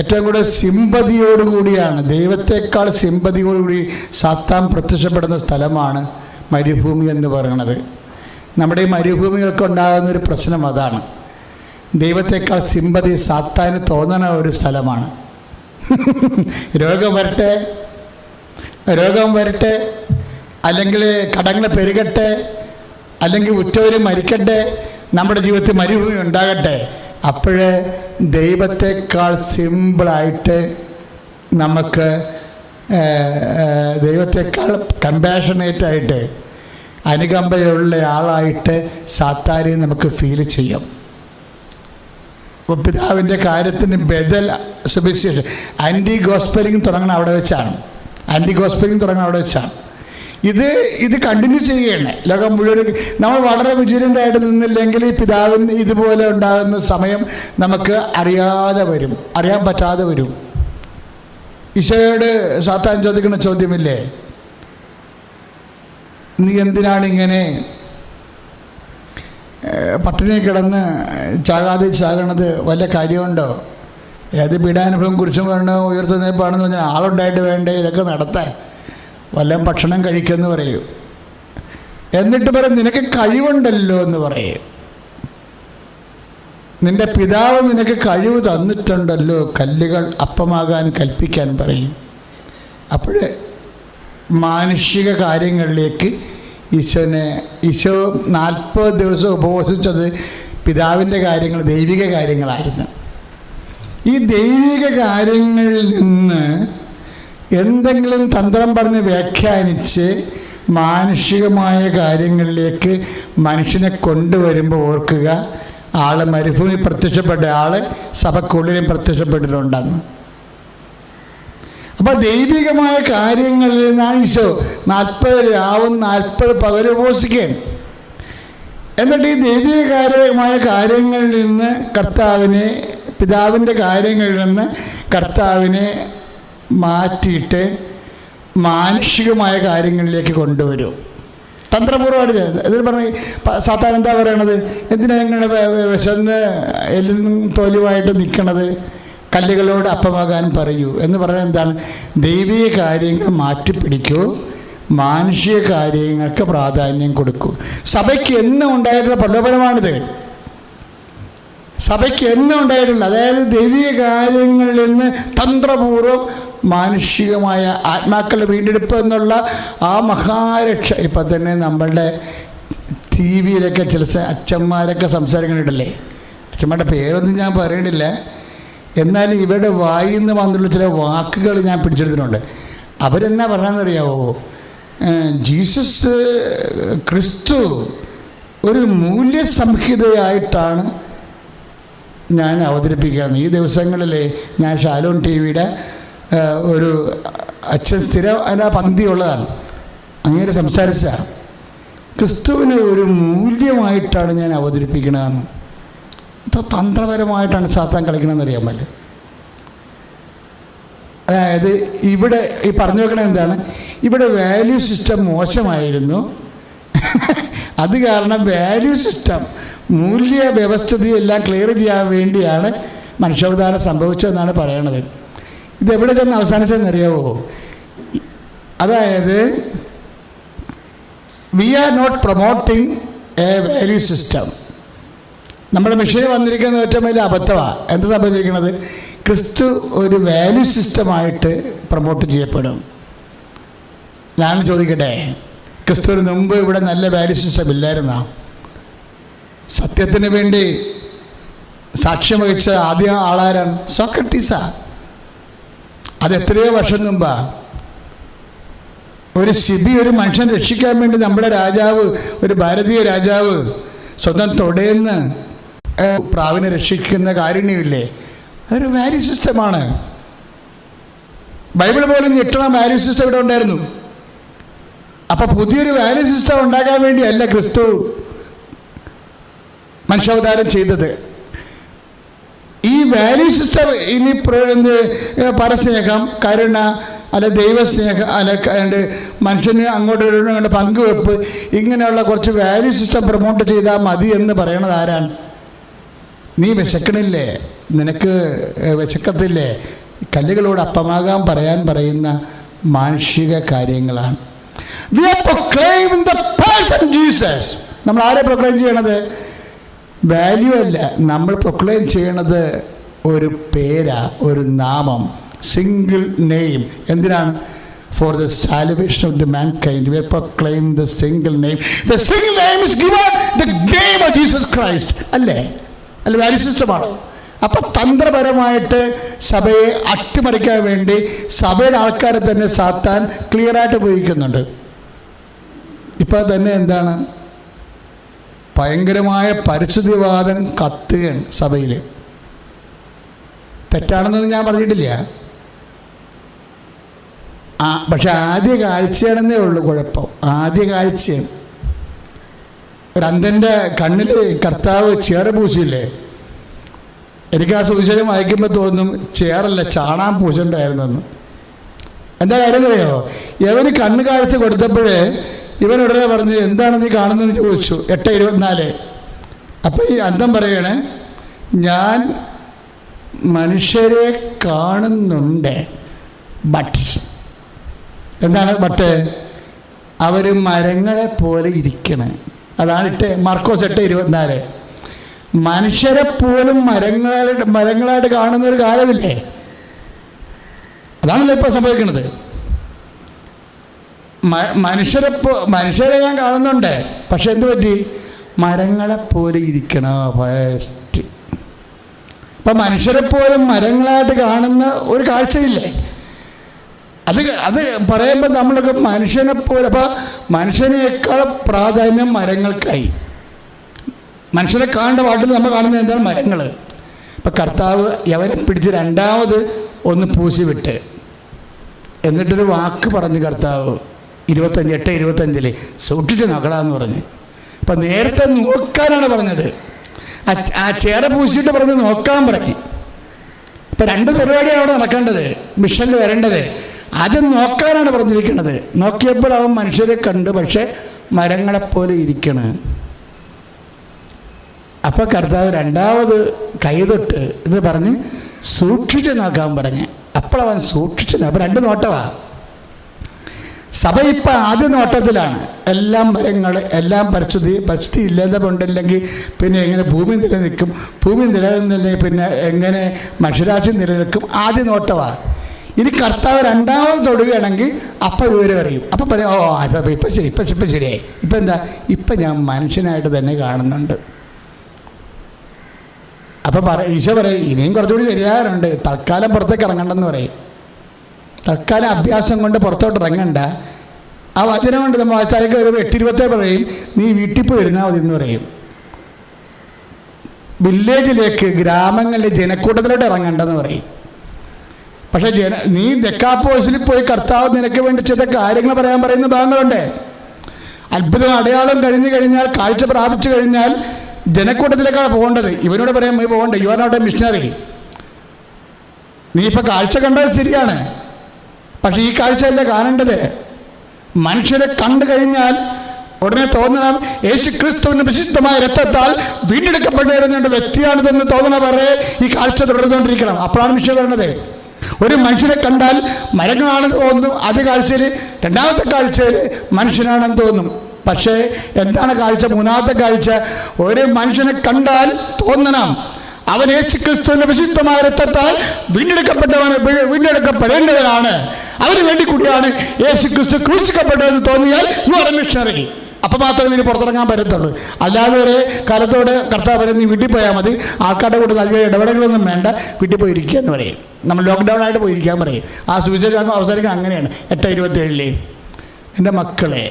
ഏറ്റവും കൂടുതൽ സിമ്പതിയോടുകൂടിയാണ്, ദൈവത്തെക്കാൾ സിമ്പതിയോടുകൂടി സാത്താൻ പ്രത്യക്ഷപ്പെടുന്ന സ്ഥലമാണ് മരുഭൂമി എന്ന് പറയുന്നത്. നമ്മുടെ ഈ മരുഭൂമികൾക്കുണ്ടാകുന്നൊരു പ്രശ്നം അതാണ്. ദൈവത്തെക്കാൾ സിമ്പതി സാത്താന് തോന്നുന്ന ഒരു സ്ഥലമാണ്. രോഗം വരട്ടെ, അല്ലെങ്കിൽ കടങ്ങൾ പെരുകട്ടെ, അല്ലെങ്കിൽ ഉറ്റവർ മരിക്കട്ടെ, നമ്മുടെ ജീവിതത്തിൽ മരുഭൂമി ഉണ്ടാകട്ടെ, അപ്പോഴേ ദൈവത്തെക്കാൾ സിമ്പിളായിട്ട് നമുക്ക് ദൈവത്തെക്കാൾ കമ്പാഷനേറ്റായിട്ട് അനുകമ്പയുള്ള ആളായിട്ട് സാത്താനെ നമുക്ക് ഫീൽ ചെയ്യും. അപ്പോൾ പിതാവിൻ്റെ കാര്യത്തിന് ബദൽ സുവിശേഷം ആൻറ്റി ഗോസ്പലിംഗ് തുടങ്ങുന്ന അവിടെ വെച്ചാണ്. ഇത് കണ്ടിന്യൂ ചെയ്യുകയാണ് ലോകം മുഴുവൻ. നമ്മൾ വളരെ വിജിലൻ്റായിട്ട് നിന്നില്ലെങ്കിൽ ഈ പിതാവിന് ഇതുപോലെ ഉണ്ടാകുന്ന സമയം നമുക്ക് അറിയാൻ പറ്റാതെ വരും. ഈശോയോട് സാത്താൻ ചോദിക്കുന്ന ചോദ്യമില്ലേ, നീ എന്തിനാണ് ഇങ്ങനെ പട്ടിണി കിടന്ന് ചാകണത്? വല്ല കാര്യമുണ്ടോ? ഏത് പീഡാനുഭവം കുറിച്ചും വേണോ ഉയർത്തുന്നേപ്പാണെന്ന് പറഞ്ഞാൽ ആളുണ്ടായിട്ട് വേണ്ടേ ഇതൊക്കെ നടത്താൻ? വല്ലതും ഭക്ഷണം കഴിക്കുമെന്ന് പറയും. എന്നിട്ട് പറയും നിനക്ക് കഴിവുണ്ടല്ലോ എന്ന് പറയും. നിന്റെ പിതാവ് നിനക്ക് കഴിവ് തന്നിട്ടുണ്ടല്ലോ, കല്ലുകൾ അപ്പമാകാൻ കൽപ്പിക്കാൻ പറയും. അപ്പോൾ മാനുഷിക കാര്യങ്ങളിലേക്ക് ഈശോ 40 ദിവസം ഉപവസിച്ചത് പിതാവിൻ്റെ കാര്യങ്ങൾ, ദൈവിക കാര്യങ്ങളായിരുന്നു. ഈ ദൈവിക കാര്യങ്ങളിൽ നിന്ന് എന്തെങ്കിലും തന്ത്രം പറഞ്ഞ് വ്യാഖ്യാനിച്ച് മാനുഷികമായ കാര്യങ്ങളിലേക്ക് മനുഷ്യനെ കൊണ്ടുവരുമ്പോൾ ഓർക്കുക, ആള് മരുഭൂമി പ്രത്യക്ഷപ്പെട്ട ആള് സഭക്കുള്ളിലും പ്രത്യക്ഷപ്പെട്ടിട്ടുണ്ടെന്ന്. അപ്പോൾ ദൈവികമായ കാര്യങ്ങളിൽ നിന്നാണ് ഈശോ 40 രാവും 40 പകലും ഉപവസിക്കാൻ. എന്നിട്ട് ഈ ദൈവികമായ കാര്യങ്ങളിൽ നിന്ന് പിതാവിൻ്റെ കാര്യങ്ങളിൽ നിന്ന് കർത്താവിനെ മാറ്റിയിട്ട് മാനുഷികമായ കാര്യങ്ങളിലേക്ക് കൊണ്ടുവരും. തന്ത്രപൂർവ്വമായിട്ട് ഇതിൽ പറഞ്ഞ് സാത്താൻ എന്താ പറയണത്? എന്തിനാ ഇങ്ങനെ വിശന്ന് എല്ലും തോലുമായിട്ട് നിൽക്കണത്? കല്ലുകളോട് അപ്പമാകാൻ പറയൂ എന്ന് പറയുന്നത് എന്താണ്? ദൈവിക കാര്യങ്ങൾ മാറ്റിപ്പിടിക്കൂ, മാനുഷിക കാര്യങ്ങൾക്ക് പ്രാധാന്യം കൊടുക്കൂ. സഭയ്ക്ക് എന്നും ഉണ്ടായിട്ടുള്ള പ്രലോഭനമാണിത്. അതായത് ദൈവിക കാര്യങ്ങളിൽ നിന്ന് തന്ത്രപൂർവ്വം മാനുഷികമായ ആത്മാക്കളുടെ വീണ്ടെടുപ്പ് എന്നുള്ള ആ മഹാരക്ഷ. ഇപ്പം തന്നെ നമ്മളുടെ ടി വിയിലൊക്കെ ചില അച്ഛന്മാരൊക്കെ സംസാരിക്കുന്നുണ്ടല്ലേ, അച്ഛന്മാരുടെ പേരൊന്നും ഞാൻ പറയണില്ല, എന്നാലും ഇവരുടെ വായിൽ നിന്ന് വന്നുള്ള ചില വാക്കുകൾ ഞാൻ പിടിച്ചെടുത്തിട്ടുണ്ട്. അവരെന്നാ പറഞ്ഞാന്നറിയാവോ? ജീസസ് ക്രിസ്തു ഒരു മൂല്യസംഹിതയായിട്ടാണ് ഞാൻ അവതരിപ്പിക്കുകയാണ്. ഈ ദിവസങ്ങളിൽ ഞാൻ ഷാലോൺ ടി വിയുടെ ഒരു അച്ഛൻ സ്ഥിരം അതിൻ്റെ പന്തിയുള്ളതാണ്, അങ്ങനെ സംസാരിച്ച ക്രിസ്തുവിന് ഒരു മൂല്യമായിട്ടാണ് ഞാൻ അവതരിപ്പിക്കണതെന്ന്. ഇത്ര തന്ത്രപരമായിട്ടാണ് സാത്താൻ കളിക്കണമെന്ന് അറിയാൻ പറ്റും. അതായത് ഇവിടെ ഈ പറഞ്ഞു വെക്കണത് എന്താണ്? ഇവിടെ വാല്യൂ സിസ്റ്റം മോശമായിരുന്നു, അത് കാരണം വാല്യൂ സിസ്റ്റം മൂല്യ വ്യവസ്ഥിതിയെല്ലാം ക്ലിയർ ചെയ്യാൻ വേണ്ടിയാണ് മനുഷ്യാവതാരം സംഭവിച്ചതെന്നാണ് പറയണത്. ഇതെവിടെ ചെന്ന് അവസാനിച്ചതെന്നറിയാവോ? അതായത് we are not promoting a value system. നമ്മുടെ മിഷനിൽ വന്നിരിക്കുന്ന ഏറ്റവും വലിയ അബദ്ധമാണ്. എന്താ സംഭവിച്ചിരിക്കുന്നത്? ക്രിസ്തു ഒരു വാല്യൂ സിസ്റ്റമായിട്ട് പ്രൊമോട്ട് ചെയ്യപ്പെടും. ഞാൻ ചോദിക്കട്ടെ, ക്രിസ്തുവിന് മുമ്പ് ഇവിടെ നല്ല വാല്യൂ സിസ്റ്റം ഇല്ലായിരുന്നോ? സത്യത്തിന് വേണ്ടി സാക്ഷ്യം വഹിച്ച ആദ്യ ആളാരാണ്? സോക്രട്ടീസാ. അത് എത്രയോ വർഷം മുമ്പാ. ഒരു ഒരു മനുഷ്യൻ രക്ഷിക്കാൻ വേണ്ടി നമ്മുടെ രാജാവ്, ഒരു ഭാരതീയ രാജാവ് സ്വന്തം തൊടേന്ന് പ്രാവിനെ രക്ഷിക്കുന്ന കാരുണ്യമില്ലേ? അതൊരു വാല്യൂ സിസ്റ്റമാണ്. ബൈബിൾ പോലും ഞെട്ടണ വാല്യൂ സിസ്റ്റം ഇവിടെ ഉണ്ടായിരുന്നു. അപ്പം പുതിയൊരു വാല്യൂ സിസ്റ്റം ഉണ്ടാക്കാൻ വേണ്ടിയല്ല ക്രിസ്തു മനുഷ്യാവതാരം ചെയ്തത്. ഈ വാല്യൂ സിസ്റ്റം ഇനി പരസ്നേഹം, കരുണ, അല്ല ദൈവസ്നേഹം, അല്ല മനുഷ്യന് അങ്ങോട്ട് പങ്കുവെപ്പ്, ഇങ്ങനെയുള്ള കുറച്ച് വാല്യൂ സിസ്റ്റം പ്രൊമോട്ട് ചെയ്താൽ മതി എന്ന് പറയണത് ആരാണ്? നീ വിശക്കണില്ലേ? നിനക്ക് വിശക്കത്തില്ലേ? കല്ലുകളോട് അപ്പമാകാൻ പറയുന്ന മാനുഷിക കാര്യങ്ങളാണ്. We are proclaiming the person Jesus. നമ്മൾ ആരെ പ്രൊക്ലെയിം ചെയ്യണത്? വാല്യൂ അല്ല, നമ്മൾ പ്രൊക്ലെയിം ചെയ്യണത് ഒരു പേരാ, ഒരു നാമം, സിംഗിൾ നെയിം. എന്തിനാണ്? For the salvation of the mankind. We are proclaiming the single name. The single name is given, the name of Jesus Christ. അല്ലേ? അല്ല, വാല്യൂ സിസ്റ്റമാണ്. അപ്പം തന്ത്രപരമായിട്ട് സഭയെ അട്ടിമറിക്കാൻ വേണ്ടി സഭയുടെ ആൾക്കാരെ തന്നെ സാത്താൻ ക്ലിയറായിട്ട് ഉപയോഗിക്കുന്നുണ്ട്. ഇപ്പം തന്നെ എന്താണ്? ഭയങ്കരമായ പരിസ്ഥിതിവാദം കത്തുകയാണ് സഭയിൽ. തെറ്റാണെന്നൊന്നും ഞാൻ പറഞ്ഞിട്ടില്ല. പക്ഷെ ആദ്യ കാഴ്ചയാണെന്നേ ഉള്ളൂ കുഴപ്പം. ആദ്യ കാഴ്ചയാണ്. ഒരു അന്ധൻ്റെ കണ്ണിൽ കർത്താവ് ചേറ് പൂശിയില്ലേ? എനിക്ക് ആ സുവിശേഷം വായിക്കുമ്പോൾ തോന്നും ചേറല്ല, ചാണാൻ പൂശണ്ടായിരുന്നെന്ന്. എന്താ കാര്യം അറിയോ? ഇവന് കണ്ണ് കാഴ്ച കൊടുത്തപ്പോഴേ ഇവൻ ഉടനെ പറഞ്ഞു, എന്താണ് നീ കാണുന്നതെന്ന് ചോദിച്ചു. 8:24. അപ്പം ഈ അന്ധം പറയണേ, ഞാൻ മനുഷ്യരെ കാണുന്നുണ്ട്, ബട്ട് എന്താണ് ബട്ട്? അവർ മരങ്ങളെ പോലെ ഇരിക്കണേ. അതാണ് മാർക്കോസ് 8:24. മനുഷ്യരെ പോലും മരങ്ങളായിട്ട് കാണുന്നൊരു കാലമില്ലേ? അതാണല്ലോ ഇപ്പോൾ സംഭവിക്കുന്നത്. മനുഷ്യരെ ഞാൻ കാണുന്നുണ്ട്, പക്ഷെ എന്ത് പറ്റി? മരങ്ങളെപ്പോലെ ഇരിക്കണ ഫസ്റ്റ്. ഇപ്പം മനുഷ്യരെപ്പോലും മരങ്ങളായിട്ട് കാണുന്ന ഒരു കാഴ്ചയില്ലേ? അത് പറയുമ്പോൾ നമ്മളൊക്കെ മനുഷ്യനെപ്പോലെ, അപ്പം മനുഷ്യനേക്കാൾ പ്രാധാന്യം മരങ്ങൾക്കായി. മനുഷ്യരെ കാണേണ്ട പാട്ടിൽ നമ്മൾ കാണുന്നത് എന്താണ്? മരങ്ങൾ. ഇപ്പം കർത്താവ് യവനെ പിടിച്ച് രണ്ടാമത് ഒന്ന് പൂശി വിട്ട്, എന്നിട്ടൊരു വാക്ക് പറഞ്ഞു കർത്താവ് 8:25 സൂക്ഷിച്ച് നോക്കടാന്ന് പറഞ്ഞ്. അപ്പം നേരത്തെ നോക്കാനാണ് പറഞ്ഞത്. ആ ചേര പൂശിയിട്ട് പറഞ്ഞ് നോക്കാൻ പറഞ്ഞു. ഇപ്പം 2 പരിപാടിയാണ് അവിടെ നടക്കേണ്ടത്, മിഷനിൽ വരേണ്ടത്. ആദ്യം നോക്കാനാണ് പറഞ്ഞിരിക്കുന്നത്. നോക്കിയപ്പോൾ അവൻ മനുഷ്യരെ കണ്ട്, പക്ഷെ മരങ്ങളെപ്പോലെ ഇരിക്കണ്. അപ്പോൾ കർത്താവ് രണ്ടാമത് കൈതൊട്ട് ഇത് പറഞ്ഞ് സൂക്ഷിച്ച് നോക്കാൻ പറഞ്ഞ്. അപ്പോഴവൻ സൂക്ഷിച്ചു. അപ്പോൾ 2 നോട്ടമാണ്. സഭ ഇപ്പം ആദ്യ നോട്ടത്തിലാണ്. എല്ലാം മരങ്ങൾ, എല്ലാം പരിസ്ഥിതി ഇല്ലാത്തതുകൊണ്ടില്ലെങ്കിൽ പിന്നെ എങ്ങനെ ഭൂമി നിലനിൽക്കും, ഭൂമി നിലനിന്നില്ലെങ്കിൽ പിന്നെ എങ്ങനെ മനുഷ്യരാശി നിലനിൽക്കും, ആദ്യ നോട്ടമാണ്. ഇനി കർത്താവ് രണ്ടാമത് തൊടുകയാണെങ്കിൽ അപ്പം വിവരം അറിയും. അപ്പം പറയും, ഓ ഇപ്പം ശരിയായി. ഇപ്പം എന്താ? ഇപ്പം ഞാൻ മനുഷ്യനായിട്ട് തന്നെ കാണുന്നുണ്ട്. അപ്പം ഈശോ പറയും, ഇനിയും കുറച്ചുകൂടി ശരിയാകാറുണ്ട്, തൽക്കാലം പുറത്തേക്ക് ഇറങ്ങണ്ടെന്ന് പറയും. തൽക്കാലം അഭ്യാസം കൊണ്ട് പുറത്തോട്ട് ഇറങ്ങണ്ട. ആ വചനം കൊണ്ട് നമ്മൾ വായിച്ചാലേക്ക് വരുമ്പോൾ 8:27 പറയും, നീ വീട്ടിൽ പോയി ഇരുന്നാൽ മതി എന്ന് പറയും. വില്ലേജിലേക്ക്, ഗ്രാമങ്ങളിലെ ജനക്കൂട്ടത്തിലോട്ട് ഇറങ്ങണ്ടെന്ന് പറയും. പക്ഷേ നീ ദെക്കാപ്പോസിൽ പോയി കർത്താവ് നിനക്ക് വേണ്ടി ചെയ്ത കാര്യങ്ങൾ പറയാൻ പറയുന്ന ഭാഗങ്ങളുണ്ട്. അത്ഭുതം അടയാളം കഴിഞ്ഞു കഴിഞ്ഞാൽ, കാഴ്ച പ്രാപിച്ചു കഴിഞ്ഞാൽ ജനക്കൂട്ടത്തിലേക്കാണ് പോകേണ്ടത്. ഇവനോട് പറയാൻ പോകണ്ട, you are not a missionary. നീ ഇപ്പം കാഴ്ച കണ്ടത് ശരിയാണ്, പക്ഷെ ഈ കാഴ്ചയല്ല കാണേണ്ടത്. മനുഷ്യരെ കണ്ടു കഴിഞ്ഞാൽ ഉടനെ തോന്നണം, യേശു ക്രിസ്തുവിന്റെ വിശുദ്ധമായ രക്തത്താൽ വീണ്ടെടുക്കപ്പെട്ടിരുന്ന വ്യക്തിയാണിതെന്ന് തോന്നണ വരെ ഈ കാഴ്ച തുടർന്നുകൊണ്ടിരിക്കണം. അപ്പോഴാണ് വിഷയം വരുന്നത്. ഒരു മനുഷ്യനെ കണ്ടാൽ മരങ്ങളാണെന്ന് തോന്നും ആദ്യ കാഴ്ചയിൽ, രണ്ടാമത്തെ കാഴ്ചയിൽ മനുഷ്യനാണെന്ന് തോന്നും. പക്ഷേ എന്താണ് കാഴ്ച? മൂന്നാമത്തെ കാഴ്ച, ഒരു മനുഷ്യനെ കണ്ടാൽ തോന്നണം അവൻ യേശു ക്രിസ്തുവിന്റെ വിശുദ്ധമായ രക്തത്താൽ വീണ്ടെടുക്കപ്പെടേണ്ടവനാണ്. അവന് വേണ്ടി കൂടിയാണ് യേശു ക്രിസ്തു ക്രൂശിക്കപ്പെട്ടതെന്ന് തോന്നിയാൽ യു ആർ എ മിഷണറി. അപ്പം മാത്രമേ ഇനി പുറത്തിറങ്ങാൻ പറ്റത്തുള്ളൂ. അല്ലാതെ ഒരു കാലത്തോട് കർത്താവ് പറയും നീ വീട്ടിൽ പോയാൽ മതി, ആൾക്കാരുടെ കൂടെ അധികം ഇടപെടലുകളൊന്നും വേണ്ട, വീട്ടിൽ പോയിരിക്കുക എന്ന് പറയും. നമ്മൾ ലോക്ക്ഡൗൺ ആയിട്ട് പോയിരിക്കാൻ പറയും. ആ സുവിശേഷം അവസാനിക്കുന്നത് അങ്ങനെയാണ്. 8:27 എൻ്റെ മക്കളെ,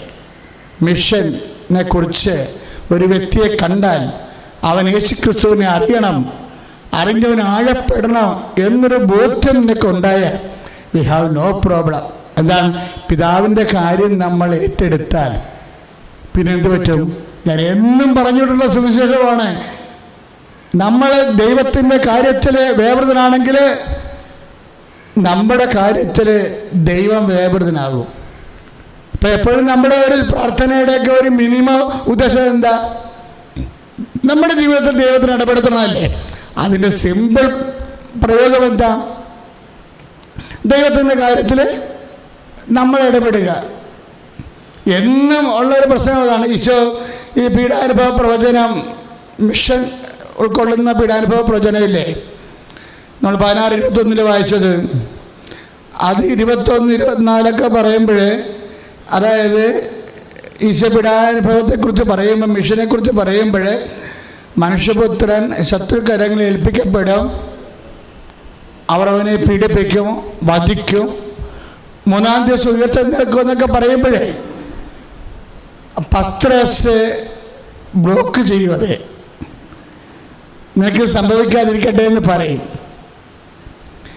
മിഷനെ കുറിച്ച് ഒരു വ്യക്തിയെ കണ്ടാൽ അവൻ യേശു ക്രിസ്തുവിനെ അറിയണം, അറിഞ്ഞവൻ ആഴപ്പെടണം എന്നൊരു ബോധ്യം നിനക്ക് ഉണ്ടായാൽ വി ഹാവ് നോ പ്രോബ്ലം. എന്താണ്? പിതാവിൻ്റെ കാര്യം നമ്മൾ ഏറ്റെടുത്താൽ പിന്നെ എന്ത് പറ്റും? ഞാൻ എന്നും പറഞ്ഞിട്ടുള്ള സുവിശേഷമാണ്. നമ്മൾ ദൈവത്തിൻ്റെ കാര്യത്തിൽ വ്യാപൃതനാണെങ്കിൽ നമ്മുടെ കാര്യത്തിൽ ദൈവം വ്യാപൃതനാകും. ഇപ്പം എപ്പോഴും നമ്മുടെ ഒരു പ്രാർത്ഥനയുടെയൊക്കെ ഒരു മിനിമം ഉദ്ദേശം എന്താ? നമ്മുടെ ജീവിതത്തിൽ ദൈവത്തിന് ഇടപെടുത്തണമല്ലേ? അതിൻ്റെ സിമ്പിൾ പ്രയോഗം എന്താ? ദൈവത്തിൻ്റെ കാര്യത്തിൽ നമ്മൾ ഇടപെടുക. എന്നും ഉള്ളൊരു പ്രശ്നം അതാണ്. ഈശോ ഈ പീഡാനുഭവ പ്രവചനം, മിഷൻ ഉൾക്കൊള്ളുന്ന പീഡാനുഭവ പ്രവചനമില്ലേ, നമ്മൾ 16-21 വായിച്ചത്, അത് 21-24 പറയുമ്പോൾ, അതായത് ഈശോ പീഡാനുഭവത്തെക്കുറിച്ച് പറയുമ്പോൾ, മിഷനെക്കുറിച്ച് പറയുമ്പോൾ, മനുഷ്യപുത്രൻ ശത്രുക്കരങ്ങളിൽ ഏൽപ്പിക്കപ്പെടും, അവർ അവനെ പീഡിപ്പിക്കും, വധിക്കും, 3-ാം ദിവസം ഉയർത്തെഴുന്നേൽക്കുമെന്നൊക്കെ പറയുമ്പോഴേ പത്രോസ് ബ്ലോക്ക് ചെയ്യും. അത് നിനക്ക് സംഭവിക്കാതിരിക്കട്ടെ എന്ന് പറയും.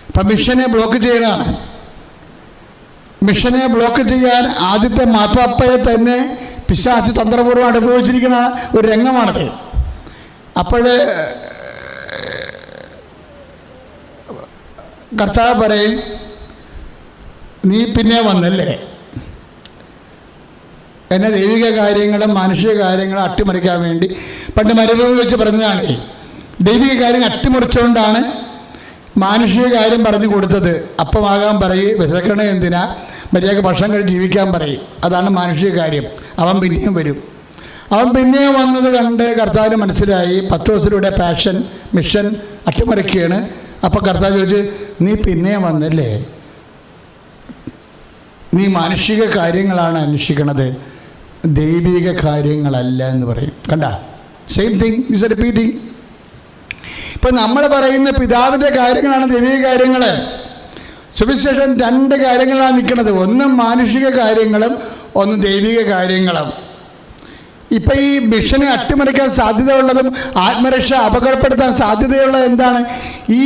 അപ്പം മിഷനെ ബ്ലോക്ക് ചെയ്യണതാണ്. മിഷനെ ബ്ലോക്ക് ചെയ്യാൻ ആദ്യത്തെ മാർപ്പാപ്പയെ തന്നെ പിശാച് തന്ത്രപൂർവ്വം അനുഭവിച്ചിരിക്കുന്ന ഒരു രംഗമാണത്. അപ്പോൾ കർത്താവ് പറയും, നീ പിന്നെ വന്നല്ലേ എന്നെ ദൈവിക കാര്യങ്ങളും മാനുഷിക കാര്യങ്ങളും അട്ടിമറിക്കാൻ വേണ്ടി. പണ്ട് മരുഭൂമി വെച്ച് പറഞ്ഞതാണ്, ദൈവിക കാര്യം അട്ടിമറിച്ചുകൊണ്ടാണ് മാനുഷിക കാര്യം പറഞ്ഞു കൊടുത്തത്. അപ്പമാകാൻ പറയും, വിശക്കണ എന്തിനാ, മര്യാദക്ക് ഭക്ഷണം കഴിച്ച് ജീവിക്കാൻ പറയും. അതാണ് മാനുഷിക കാര്യം. അവൻ പിന്നെയും വരും. അവൻ പിന്നെയും വന്നത് കണ്ട് കർത്താവിന് മനസ്സിലായി പത്രോസിലൂടെ പാഷൻ മിഷൻ അട്ടിമറിക്കുകയാണ്. അപ്പോൾ കർത്താവ് ചോദിച്ചു, നീ പിന്നെയും വന്നല്ലേ, നീ മാനുഷിക കാര്യങ്ങളാണ് അന്വേഷിക്കണത്, ദൈവിക കാര്യങ്ങളല്ല എന്ന് പറയും. കണ്ട, സെയിം തിങ് ഇസ് റിപ്പീറ്റിംഗ്. ഇപ്പം നമ്മൾ പറയുന്ന പിതാവിൻ്റെ കാര്യങ്ങളാണ് ദൈവിക കാര്യങ്ങൾ. സുവിശേഷം 2 കാര്യങ്ങളാണ് നിൽക്കുന്നത്. ഒന്ന് മാനുഷിക കാര്യങ്ങളും ഒന്ന് ദൈവിക കാര്യങ്ങളും. ഇപ്പം ഈ മിഷനെ അട്ടിമറിക്കാൻ സാധ്യതയുള്ളതും ആത്മരക്ഷ അപകടപ്പെടുത്താൻ സാധ്യതയുള്ളത് എന്താണ്? ഈ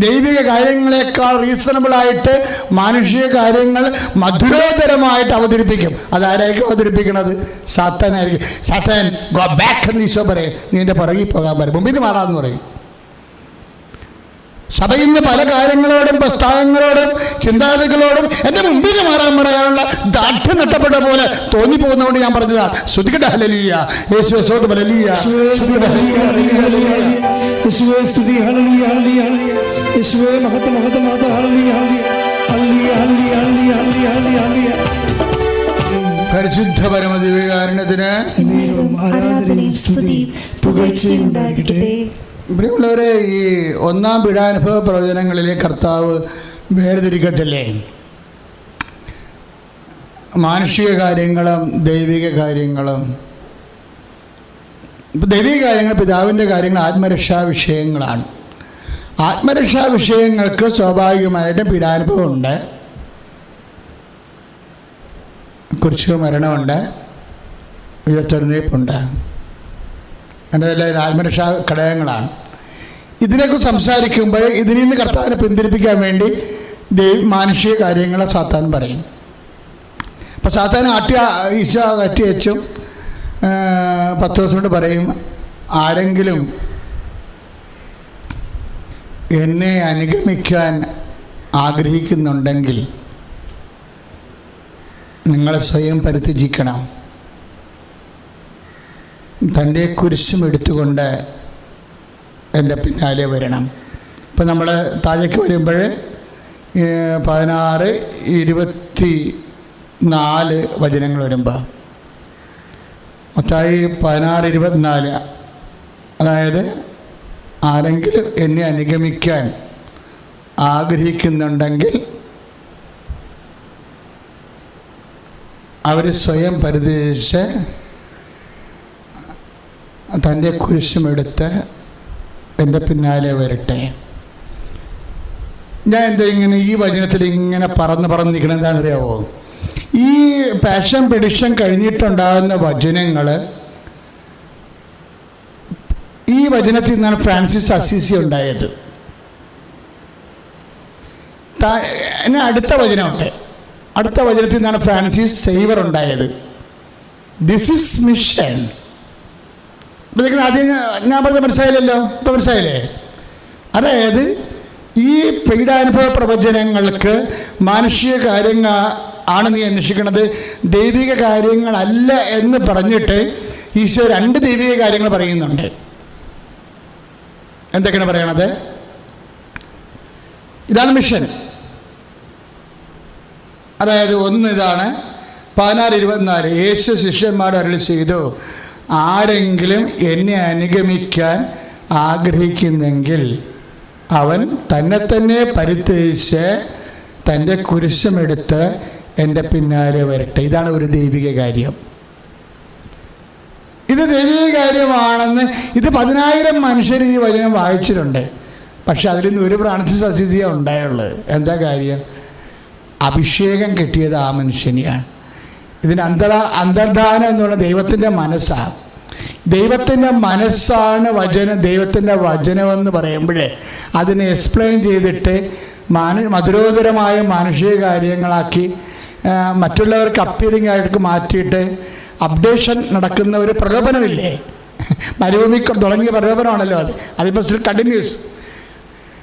ദൈവിക കാര്യങ്ങളെക്കാൾ റീസണബിളായിട്ട് മാനുഷിക കാര്യങ്ങൾ മധുരോധരമായിട്ട് അവതരിപ്പിക്കും. അതാരായിരിക്കും അവതരിപ്പിക്കുന്നത്? സാത്താനായിരിക്കും. സാത്താൻ ഗോ ബാക്ക് എന്ന് ഈശോ പറയും, നീ എൻ്റെ പുറകിൽ പോകാൻ പറയും, മുമ്പിൽ നിന്ന് മാറാമെന്ന് പറയും. സഭയിൽ നിന്ന് പല കാര്യങ്ങളോടും പ്രസ്ഥാനങ്ങളോടും ചിന്താഗതികളോടും എൻ്റെ മുമ്പിൽ മാറാൻ പറയാനുള്ള ദാർഢ്യം നഷ്ടപ്പെട്ട പോലെ തോന്നിപ്പോകുന്നതുകൊണ്ട് ഞാൻ പറഞ്ഞതാണ്. ശ്രുതിക്കട്ടെ ഹല്ലേലൂയ, യേശുവേ സ്തോത്രം, ഹല്ലേലൂയ, യേശുവേ സ്തുതി, ഹല്ലേലൂയ, ഹല്ലേലൂയ, യേശുവേ മഹത്വം, മഹത്വം, മഹത്വം, ഹല്ലേലൂയ, ഹല്ലേലൂയ, ഹല്ലേലൂയ, ഹല്ലേലൂയ, ഹല്ലേലൂയ. പരിശുദ്ധ പരമദിവ്യകാരുണ്യത്തിന് ആരാധനയും സ്തുതിയും പുകഴ്ചയും ഉണ്ടാകട്ടെ. പ്രിയമുള്ളവരെ, ഈ 1-ാം പീഡാനുഭവ പ്രവചനങ്ങളിലെ കർത്താവ് വേർതിരിക്കത്തില്ലേ മാനുഷിക കാര്യങ്ങളും ദൈവിക കാര്യങ്ങളും. ഇപ്പം ദൈവിക കാര്യങ്ങൾ, പിതാവിൻ്റെ കാര്യങ്ങൾ ആത്മരക്ഷാ വിഷയങ്ങളാണ്. ആത്മരക്ഷാ വിഷയങ്ങൾക്ക് സ്വാഭാവികമായിട്ട് പീഡാനുഭവം ഉണ്ട്, കുരിശ് മരണമുണ്ട്, ഉയർത്തെഴുന്നേൽപ്പുണ്ട്. എല്ലാം ആത്മരക്ഷാ ഘടകങ്ങളാണ്. ഇതിനെക്കുറിച്ച് സംസാരിക്കുമ്പോൾ ഇതിൽ നിന്ന് കർത്താവിനെ പിന്തിരിപ്പിക്കാൻ വേണ്ടി മാനുഷിക കാര്യങ്ങളെ സാത്താൻ പറയും. അപ്പം സാത്താൻ ഈശോ അറ്റി വെച്ചും പത്രോസിനോട് പറയും, ആരെങ്കിലും എന്നെ അനുഗമിക്കാൻ ആഗ്രഹിക്കുന്നുണ്ടെങ്കിൽ നിങ്ങളെ സ്വയം പരിത്യജിക്കണം, തൻ്റെ കുരിശും എടുത്തുകൊണ്ട് എൻ്റെ പിന്നാലെ വരണം. ഇപ്പം നമ്മൾ താഴേക്ക് വരുമ്പോൾ 16-24 വചനങ്ങൾ വരുമ്പോൾ, മത്തായി 16-24, അതായത് ആരെങ്കിലും എന്നെ അനുഗമിക്കാൻ ആഗ്രഹിക്കുന്നുണ്ടെങ്കിൽ അവർ സ്വയം പരിത്യജിച്ച് തൻ്റെ കുരിശുമെടുത്ത് എൻ്റെ പിന്നാലെ വരട്ടെ. ഞാൻ എന്താ ഇങ്ങനെ ഈ വചനത്തിൽ ഇങ്ങനെ പറന്ന് നിൽക്കണം എന്താണെന്നറിയാവോ? ഈ പാഷൻ പെഡിഷൻ കഴിഞ്ഞിട്ടുണ്ടാകുന്ന വചനങ്ങൾ ഈ വചനത്തിൽ നിന്നാണ് ഫ്രാൻസിസ് അസീസി ഉണ്ടായത്. അടുത്ത വചനമുണ്ട്, അടുത്ത വചനത്തിൽ നിന്നാണ് ഫ്രാൻസിസ് സേവർ ഉണ്ടായത്. This is mission. ആദ്യം ഞാൻ പറഞ്ഞത് മനസ്സിലായില്ലല്ലോ, ഇപ്പം മനസ്സിലായില്ലേ? അതായത് ഈ പീഡാനുഭവ പ്രവചനങ്ങൾക്ക് മാനുഷിക കാര്യങ്ങൾ ആണ് നീ അന്വേഷിക്കുന്നത്, ദൈവിക കാര്യങ്ങളല്ല എന്ന് പറഞ്ഞിട്ട് ഈശോ 2 ദൈവിക കാര്യങ്ങൾ പറയുന്നുണ്ട്. എന്തൊക്കെയാണ് പറയണത്? ഇതാണ് മിഷൻ. അതായത് ഒന്ന് ഇതാണ് 16:24 യേശു ശിഷ്യന്മാരോട് അരുളി ചെയ്തു, ആരെങ്കിലും എന്നെ അനുഗമിക്കാൻ ആഗ്രഹിക്കുന്നെങ്കിൽ അവൻ തന്നെ പരിത്യജിച്ച് തൻ്റെ കുരിശുമെടുത്ത് എൻ്റെ പിന്നാലെ വരട്ടെ. ഇതാണ് ഒരു ദൈവിക കാര്യം. ഇത് ദൈവിക കാര്യമാണെന്ന് ഇത് 10,000 മനുഷ്യർ ഈ വചനം വായിച്ചിട്ടുണ്ട്. പക്ഷെ അതിൽ നിന്ന് ഒരു ഫ്രാൻസിസ് അസീസിയ ഉണ്ടായുള്ളത്. എന്താ കാര്യം? അഭിഷേകം കിട്ടിയത് ആ മനുഷ്യനെയാണ്. ഇതിന് അന്തർധാനം എന്ന് പറഞ്ഞാൽ ദൈവത്തിൻ്റെ മനസ്സാണ്. ദൈവത്തിൻ്റെ മനസ്സാണ് വചനം. ദൈവത്തിൻ്റെ വചനമെന്ന് പറയുമ്പോഴേ അതിനെ എക്സ്പ്ലെയിൻ ചെയ്തിട്ട് മധുരോധരമായ മാനുഷിക കാര്യങ്ങളാക്കി മറ്റുള്ളവർക്ക് അപ്പീലിംഗ് ആയിട്ട് മാറ്റിയിട്ട് അപ്ഡേഷൻ നടക്കുന്ന ഒരു പ്രലോഭനമില്ലേ? മരുഭൂമി തുടങ്ങിയ പ്രലോഭനമാണല്ലോ അത്. അതിപ്പോൾ സ്റ്റിൽ കണ്ടിന്യൂസ്.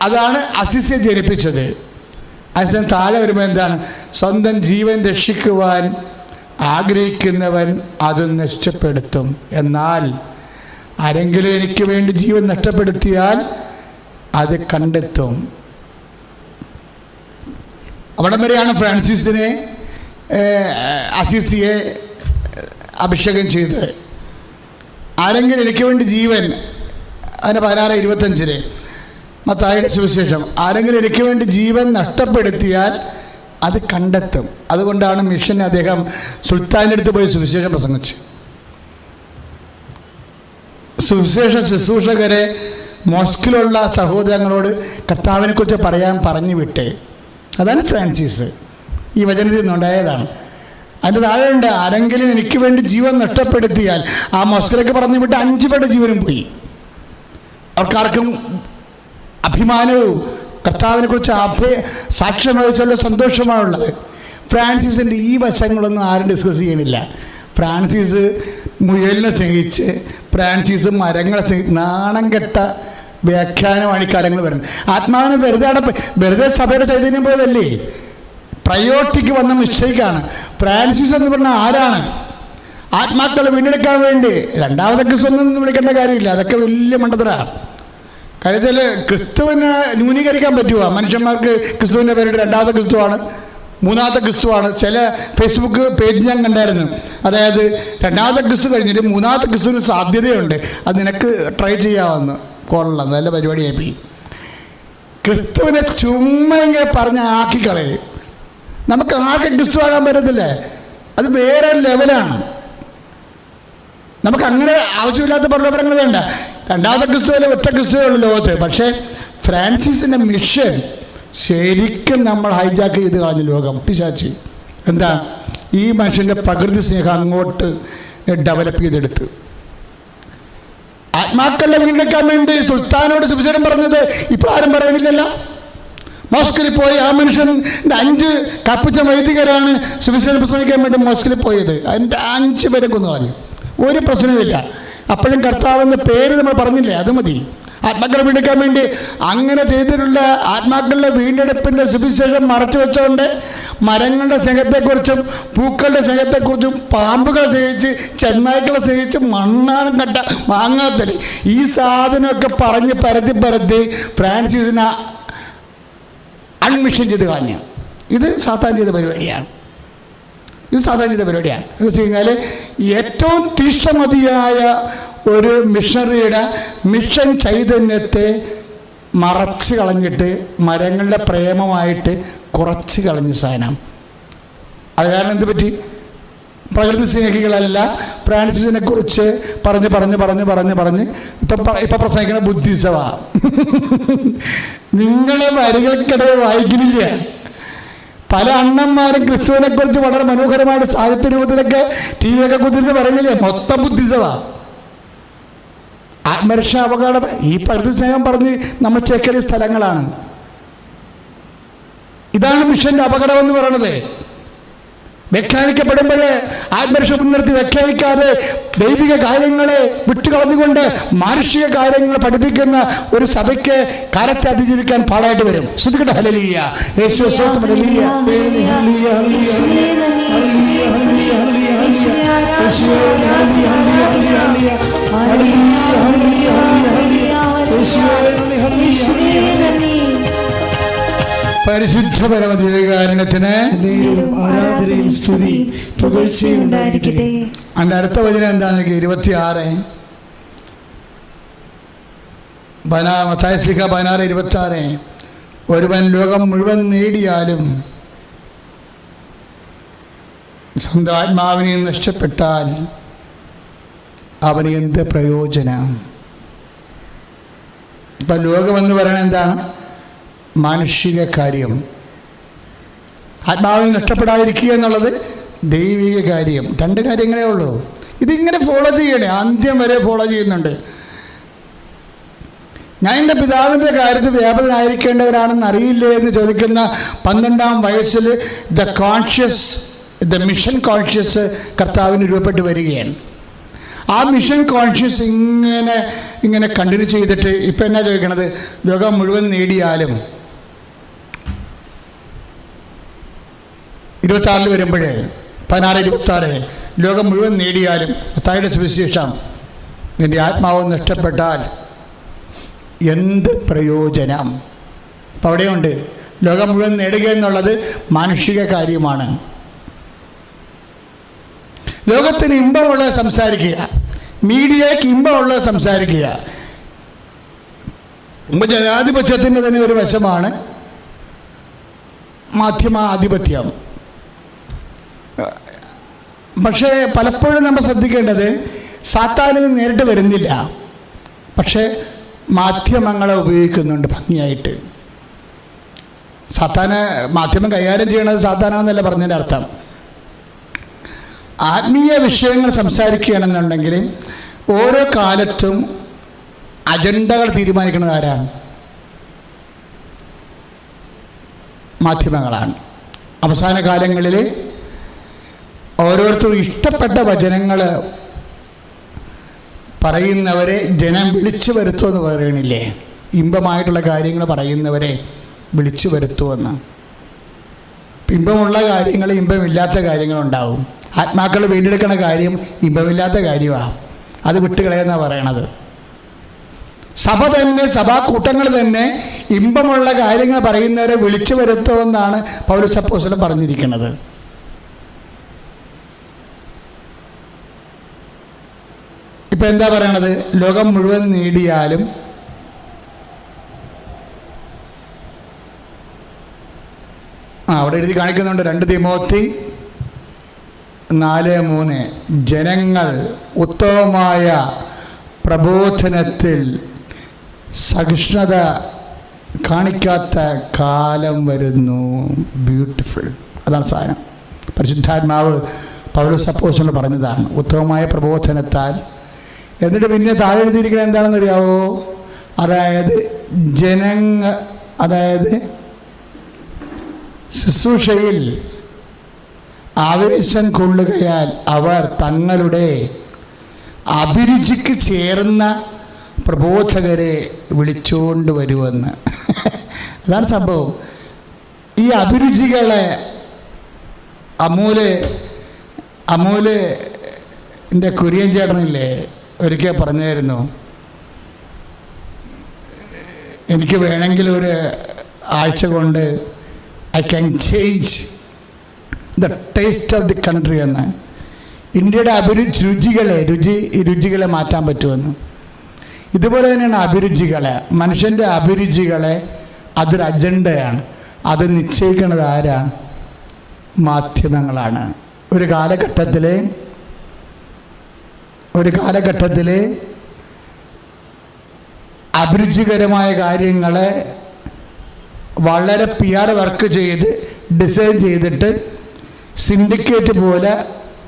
അതാണ് അസീസിയെ ജനിപ്പിച്ചത്. അതിന് താഴെ വരുമ്പോൾ എന്താണ്? സ്വന്തം ജീവൻ രക്ഷിക്കുവാൻ ആഗ്രഹിക്കുന്നവൻ അത് നഷ്ടപ്പെടുത്തും, എന്നാൽ ആരെങ്കിലും എനിക്ക് വേണ്ടി ജീവൻ നഷ്ടപ്പെടുത്തിയാൽ അത് കണ്ടെത്തും. അവിടം വരെയാണ് ഫ്രാൻസിസിനെ അസീസിയെ അഭിഷേകം ചെയ്തത്. ആരെങ്കിലും എനിക്ക് വേണ്ടി ജീവൻ, അതിന് 16:25 മത്തായിയുടെ സുവിശേഷം, ആരെങ്കിലും എനിക്ക് വേണ്ടി ജീവൻ നഷ്ടപ്പെടുത്തിയാൽ അത് കണ്ടെത്തും. അതുകൊണ്ടാണ് മിഷൻ അദ്ദേഹം സുൽത്താൻ്റെ അടുത്ത് പോയി സുവിശേഷം പ്രസംഗിച്ചു. സുവിശേഷ ശുശ്രൂഷകരെ മോസ്കിലുള്ള സഹോദരങ്ങളോട് കർത്താവിനെക്കുറിച്ച് പറഞ്ഞു വിട്ടേ. അതാണ് ഫ്രാൻസിസ്. ഈ വചനത്തിൽ നിന്നുണ്ടായതാണ്. അതിൻ്റെ താഴെയുണ്ട്, ആരെങ്കിലും എനിക്ക് വേണ്ടി ജീവൻ നഷ്ടപ്പെടുത്തിയാൽ. ആ മോസ്കിലേക്ക് പറഞ്ഞു വിട്ട് 5 പേരുടെ ജീവനും പോയി. അവർക്കാർക്കും അഭിമാനവും കർത്താവിനെക്കുറിച്ച് സാക്ഷ്യം വഹിച്ചുള്ള സന്തോഷമാണുള്ളത്. ഫ്രാൻസിസിൻ്റെ ഈ വശങ്ങളൊന്നും ആരും ഡിസ്കസ് ചെയ്യണില്ല. ഫ്രാൻസിസ് മുയലിനെ സ്നേഹിച്ച്, ഫ്രാൻസിസ് മരങ്ങളെ നാണം കെട്ട വ്യാഖ്യാനമാണ് ഈ കാലങ്ങൾ വരുന്നത്. ആത്മാവിനെ വെറുതെ സഭയുടെ ചൈതന്യം പോയതല്ലേ, പ്രയോട്ടിക്ക് വന്ന മിസ്റ്റേക്കാണ്. ഫ്രാൻസിസ് എന്ന് പറഞ്ഞാൽ ആരാണ്? ആത്മാക്കളെ വീണ്ടെടുക്കാൻ വേണ്ടി രണ്ടാമത്തെ ക്രിസ്തു ഒന്നും വിളിക്കേണ്ട കാര്യമില്ല. അതൊക്കെ വലിയ മണ്ടത്തരാണ്. കാര്യത്തിൽ ക്രിസ്തുവിനെ ന്യൂനീകരിക്കാൻ പറ്റുമോ? മനുഷ്യന്മാർക്ക് ക്രിസ്തുവിൻ്റെ പേരിട്ട് രണ്ടാമത്തെ ക്രിസ്തുവാണ്, മൂന്നാമത്തെ ക്രിസ്തുവാണ്. ചില ഫേസ്ബുക്ക് പേജ് ഞാൻ കണ്ടായിരുന്നു. അതായത് രണ്ടാമത്തെ ക്രിസ്തു കഴിഞ്ഞിട്ട് മൂന്നാമത്തെ ക്രിസ്തുവിന് സാധ്യതയുണ്ട്, അത് നിനക്ക് ട്രൈ ചെയ്യാമെന്ന്. കൊള്ളാം, നല്ല പരിപാടിയായി. ക്രിസ്തുവിനെ ചുമ്മാ ഇങ്ങനെ പറഞ്ഞ് ആക്കിക്കളയും. നമുക്ക് ആർക്കും ക്രിസ്തു ആകാൻ പറ്റത്തില്ലേ? അത് വേറെ ലെവലാണ്. നമുക്ക് അങ്ങനെ ആവശ്യമില്ലാത്ത പ്രലോഭനങ്ങൾ വേണ്ട. രണ്ടാമത്തെ ക്രിസ്തുവിലെ ഒറ്റ ക്രിസ്തുവുള്ള ലോകത്ത്. പക്ഷേ ഫ്രാൻസിസിൻ്റെ മിഷൻ ശരിക്കും നമ്മൾ ഹൈജാക്ക് ചെയ്ത് കളഞ്ഞ ലോകം പിശാചി. എന്താ? ഈ മനുഷ്യൻ്റെ പ്രകൃതി സ്നേഹം അങ്ങോട്ട് ഡെവലപ്പ് ചെയ്തെടുത്ത് ആത്മാക്കളെ വീണ്ടെടുക്കാൻ വേണ്ടി സുൽത്താനോട് സുവിശേഷം പറഞ്ഞത് ഇപ്പോൾ ആരും പറയുന്നില്ലല്ലോ. മോസ്കിൽ പോയി ആ മനുഷ്യൻ്റെ 5 കപ്പിച്ച വൈദികരാണ് സുവിശേഷം പ്രസംഗിക്കാൻ വേണ്ടി മോസ്കിൽ പോയത്. അതിൻ്റെ 5 പേരെ കൊന്നു കളഞ്ഞു. ഒരു പ്രശ്നമില്ല. അപ്പോഴും കർത്താവെന്ന പേര് നമ്മൾ പറഞ്ഞില്ലേ, അത് മതി. ആത്മാക്കളെ വീണ്ടെടുക്കാൻ വേണ്ടി അങ്ങനെ ചെയ്തിട്ടുള്ള ആത്മാക്കളുടെ വീണ്ടെടുപ്പിൻ്റെ സുവിശേഷം മറച്ചു വെച്ചുകൊണ്ട് മരങ്ങളുടെ സ്നേഹത്തെക്കുറിച്ചും പൂക്കളുടെ സ്നേഹത്തെക്കുറിച്ചും പാമ്പുകളെ സ്നേഹിച്ച് ചെന്നായ്ക്കളെ സ്നേഹിച്ച് മണ്ണാനും കട്ട വാങ്ങാത്തത് ഈ സാധനമൊക്കെ പറഞ്ഞ് പരത്തി ഫ്രാൻസിസിനെ അൺമിഷൻ ചെയ്ത് കളഞ്ഞു. ഇത് സാത്താൻ ചെയ്ത പരിപാടിയാണ്. എന്ന് വെച്ച് കഴിഞ്ഞാൽ ഏറ്റവും തീഷ്ണമതിയായ ഒരു മിഷണറിയുടെ മിഷൻ ചൈതന്യത്തെ മറച്ച് കളഞ്ഞിട്ട് മരങ്ങളുടെ പ്രേമമായിട്ട് കുറച്ച് കളഞ്ഞ സാധനം. അത് കാരണം എന്ത് പറ്റി? പ്രകൃതി സ്നേഹികളല്ല. ഫ്രാൻസിസിനെ കുറിച്ച് പറഞ്ഞ് ഇപ്പം പ്രസംഗിക്കുന്ന ബുദ്ധിസവാ. നിങ്ങളെ വരികൾക്കിടയിൽ വായിക്കുന്നില്ല. പല അണ്ണന്മാരും ക്രിസ്തുവിനെ കുറിച്ച് വളരെ മനോഹരമായിട്ട് സാഹിത്യ രൂപത്തിലൊക്കെ ടി വിയൊക്കെ കുതിർന്ന് പറയുന്നില്ലേ, മൊത്തം ബുദ്ധിസവാ. ആത്മരക്ഷ അപകടം ഈ പ്രകൃതി സ്നേഹം പറഞ്ഞ് നമ്മൾ ചേക്കേറിയ സ്ഥലങ്ങളാണ്. ഇതാണ് മിഷന്റെ അപകടം എന്ന് പറയുന്നത്. വ്യാഖ്യാനിക്കപ്പെടുമ്പോൾ ആത്മരക്ഷ മുൻനിർത്തി വ്യാഖ്യാനിക്കാതെ ദൈവിക കാര്യങ്ങളെ വിട്ടുകളഞ്ഞുകൊണ്ട് മാനുഷിക കാര്യങ്ങൾ പഠിപ്പിക്കുന്ന ഒരു സഭയ്ക്ക് കാലത്തെ അതിജീവിക്കാൻ പാടായിട്ട് വരും. ശ്രദ്ധിക്കട്ടെ. ഹല്ലേലൂയ. യേശുവേ സ്തോത്രം. ഹല്ലേലൂയ. പരിശുദ്ധ പരമദിവ്യകാരുണ്യത്തിന് ആരാധനയും സ്തുതി പുകഴ്ചയും ഉണ്ടായിരിക്കട്ടെ. അതിൻ്റെ അടുത്ത വചനം എന്താണെന്ന് 26 മത്തായി ശ്ലീഹ 16:26 ഒരുവൻ ലോകം മുഴുവൻ നേടിയാലും സ്വന്തം ആത്മാവിനെ നഷ്ടപ്പെട്ടാൽ അവന് എന്ത് പ്രയോജനം? ഇപ്പം ലോകമെന്ന് പറയുന്നത് എന്താണ്? മാനുഷിക കാര്യം. ആത്മാവിനെ നഷ്ടപ്പെടാതിരിക്കുക എന്നുള്ളത് ദൈവിക കാര്യം. 2 കാര്യങ്ങളേ ഉള്ളൂ. ഇതിങ്ങനെ ഫോളോ ചെയ്യണേ, അന്ത്യം വരെ ഫോളോ ചെയ്യുന്നുണ്ട്. ഞാൻ എൻ്റെ പിതാവിൻ്റെ കാര്യത്തിൽ വ്യാപകനായിരിക്കേണ്ടവരാണെന്ന് അറിയില്ലേ എന്ന് ചോദിക്കുന്ന 12-ാം വയസ്സിൽ ദ മിഷൻ കോൺഷ്യസ് കർത്താവിന് രൂപപ്പെട്ട് വരികയാണ്. ആ മിഷൻ കോൺഷ്യസ് ഇങ്ങനെ കണ്ടിന്യൂ ചെയ്തിട്ട് ഇപ്പം എന്നാ ചോദിക്കണത്? ലോകം മുഴുവൻ നേടിയാലും 26 വരുമ്പോഴേ 16:26 ലോകം മുഴുവൻ നേടിയാലും മത്തായിയുടെ സുവിശേഷം നിൻ്റെ ആത്മാവ് നഷ്ടപ്പെട്ടാൽ എന്ത് പ്രയോജനം? അപ്പം അവിടെയുണ്ട് ലോകം മുഴുവൻ നേടുക എന്നുള്ളത് മാനുഷിക കാര്യമാണ്. ലോകത്തിന് ഇമ്പമുള്ളത് സംസാരിക്കുക, മീഡിയയ്ക്ക് ഇമ്പമുള്ളത് സംസാരിക്കുക. ജനാധിപത്യത്തിൻ്റെ തന്നെ ഒരു വശമാണ് മാധ്യമാധിപത്യം. പക്ഷേ പലപ്പോഴും നമ്മൾ ശ്രദ്ധിക്കേണ്ടത് സാത്താനിൽ നേരിട്ട് വരുന്നില്ല, പക്ഷേ മാധ്യമങ്ങളെ ഉപയോഗിക്കുന്നുണ്ട് ഭംഗിയായിട്ട്. സാത്താനെ മാധ്യമം കൈകാര്യം ചെയ്യണത് സാത്താനാണെന്നല്ല പറഞ്ഞതിൻ്റെ അർത്ഥം. ആത്മീയ വിഷയങ്ങൾ സംസാരിക്കുകയാണെന്നുണ്ടെങ്കിൽ ഓരോ കാലത്തും അജണ്ടകൾ തീരുമാനിക്കുന്നത് ആരാണ്? മാധ്യമങ്ങളാണ്. അവസാന കാലങ്ങളിൽ ഓരോരുത്തരും ഇഷ്ടപ്പെട്ട വചനങ്ങൾ പറയുന്നവരെ ജനം വിളിച്ചു വരുത്തുമെന്ന് പറയണില്ലേ? ഇമ്പമായിട്ടുള്ള കാര്യങ്ങൾ പറയുന്നവരെ വിളിച്ചു വരുത്തുമെന്ന്. ഇമ്പമുള്ള കാര്യങ്ങൾ, ഇമ്പമില്ലാത്ത കാര്യങ്ങളുണ്ടാവും. ആത്മാക്കൾ വീണ്ടെടുക്കുന്ന കാര്യം ഇമ്പമില്ലാത്ത കാര്യമാണ്. അത് വിട്ടുകളയെന്നാണ് പറയണത്. സഭ തന്നെ, സഭാകൂട്ടങ്ങൾ തന്നെ ഇമ്പമുള്ള കാര്യങ്ങൾ പറയുന്നവരെ വിളിച്ചു വരുത്തുമെന്നാണ് പൗലോസ് അപ്പോസ്തലൻ പറഞ്ഞിരിക്കുന്നത്. ഇപ്പം എന്താ പറയണത്? ലോകം മുഴുവൻ നേടിയാലും അവിടെ എഴുതി കാണിക്കുന്നുണ്ട് 2 തിമോത്തി 4:3 ജനങ്ങൾ ഉത്തമമായ പ്രബോധനത്തിൽ സഹിഷ്ണുത കാണിക്കാത്ത കാലം വരുന്നു. ബ്യൂട്ടിഫുൾ. അതാണ് സാധനം. പരിശുദ്ധാത്മാവ് പൗലോസ് അപ്പോസ്തലൻ പറഞ്ഞതാണ്, ഉത്തമമായ പ്രബോധനത്താൽ. എന്നിട്ട് പിന്നെ താഴെ എഴുതിയിരിക്കുന്നത് എന്താണെന്ന് അറിയാവോ? അതായത് ശുശ്രൂഷയിൽ ആവേശം കൊള്ളുകയാൽ അവർ തങ്ങളുടെ അഭിരുചിക്ക് ചേർന്ന പ്രബോധകരെ വിളിച്ചുകൊണ്ട് വരുമെന്ന്. അതാണ് സംഭവം. ഈ അഭിരുചികളെ അമൂല് കുര്യൻ ചേട്ടനില്ലേ ഒരിക്കൽ പറഞ്ഞായിരുന്നു, എനിക്ക് വേണമെങ്കിൽ ഒരു ആഴ്ച കൊണ്ട് I can change the taste of the country എന്ന്. ഇന്ത്യയുടെ രുചികളെ മാറ്റാൻ പറ്റുമെന്ന്. ഇതുപോലെ തന്നെയാണ് അഭിരുചികളെ, മനുഷ്യൻ്റെ അഭിരുചികളെ. അതൊരു അജണ്ടയാണ്. അത് നിശ്ചയിക്കുന്നത് ആരാണ്? മാധ്യമങ്ങളാണ്. ഒരു കാലഘട്ടത്തിൽ അഭിരുചികരമായ കാര്യങ്ങളെ വളരെ PR വർക്ക് ചെയ്ത് ഡിസൈൻ ചെയ്തിട്ട് സിൻഡിക്കേറ്റ് പോലെ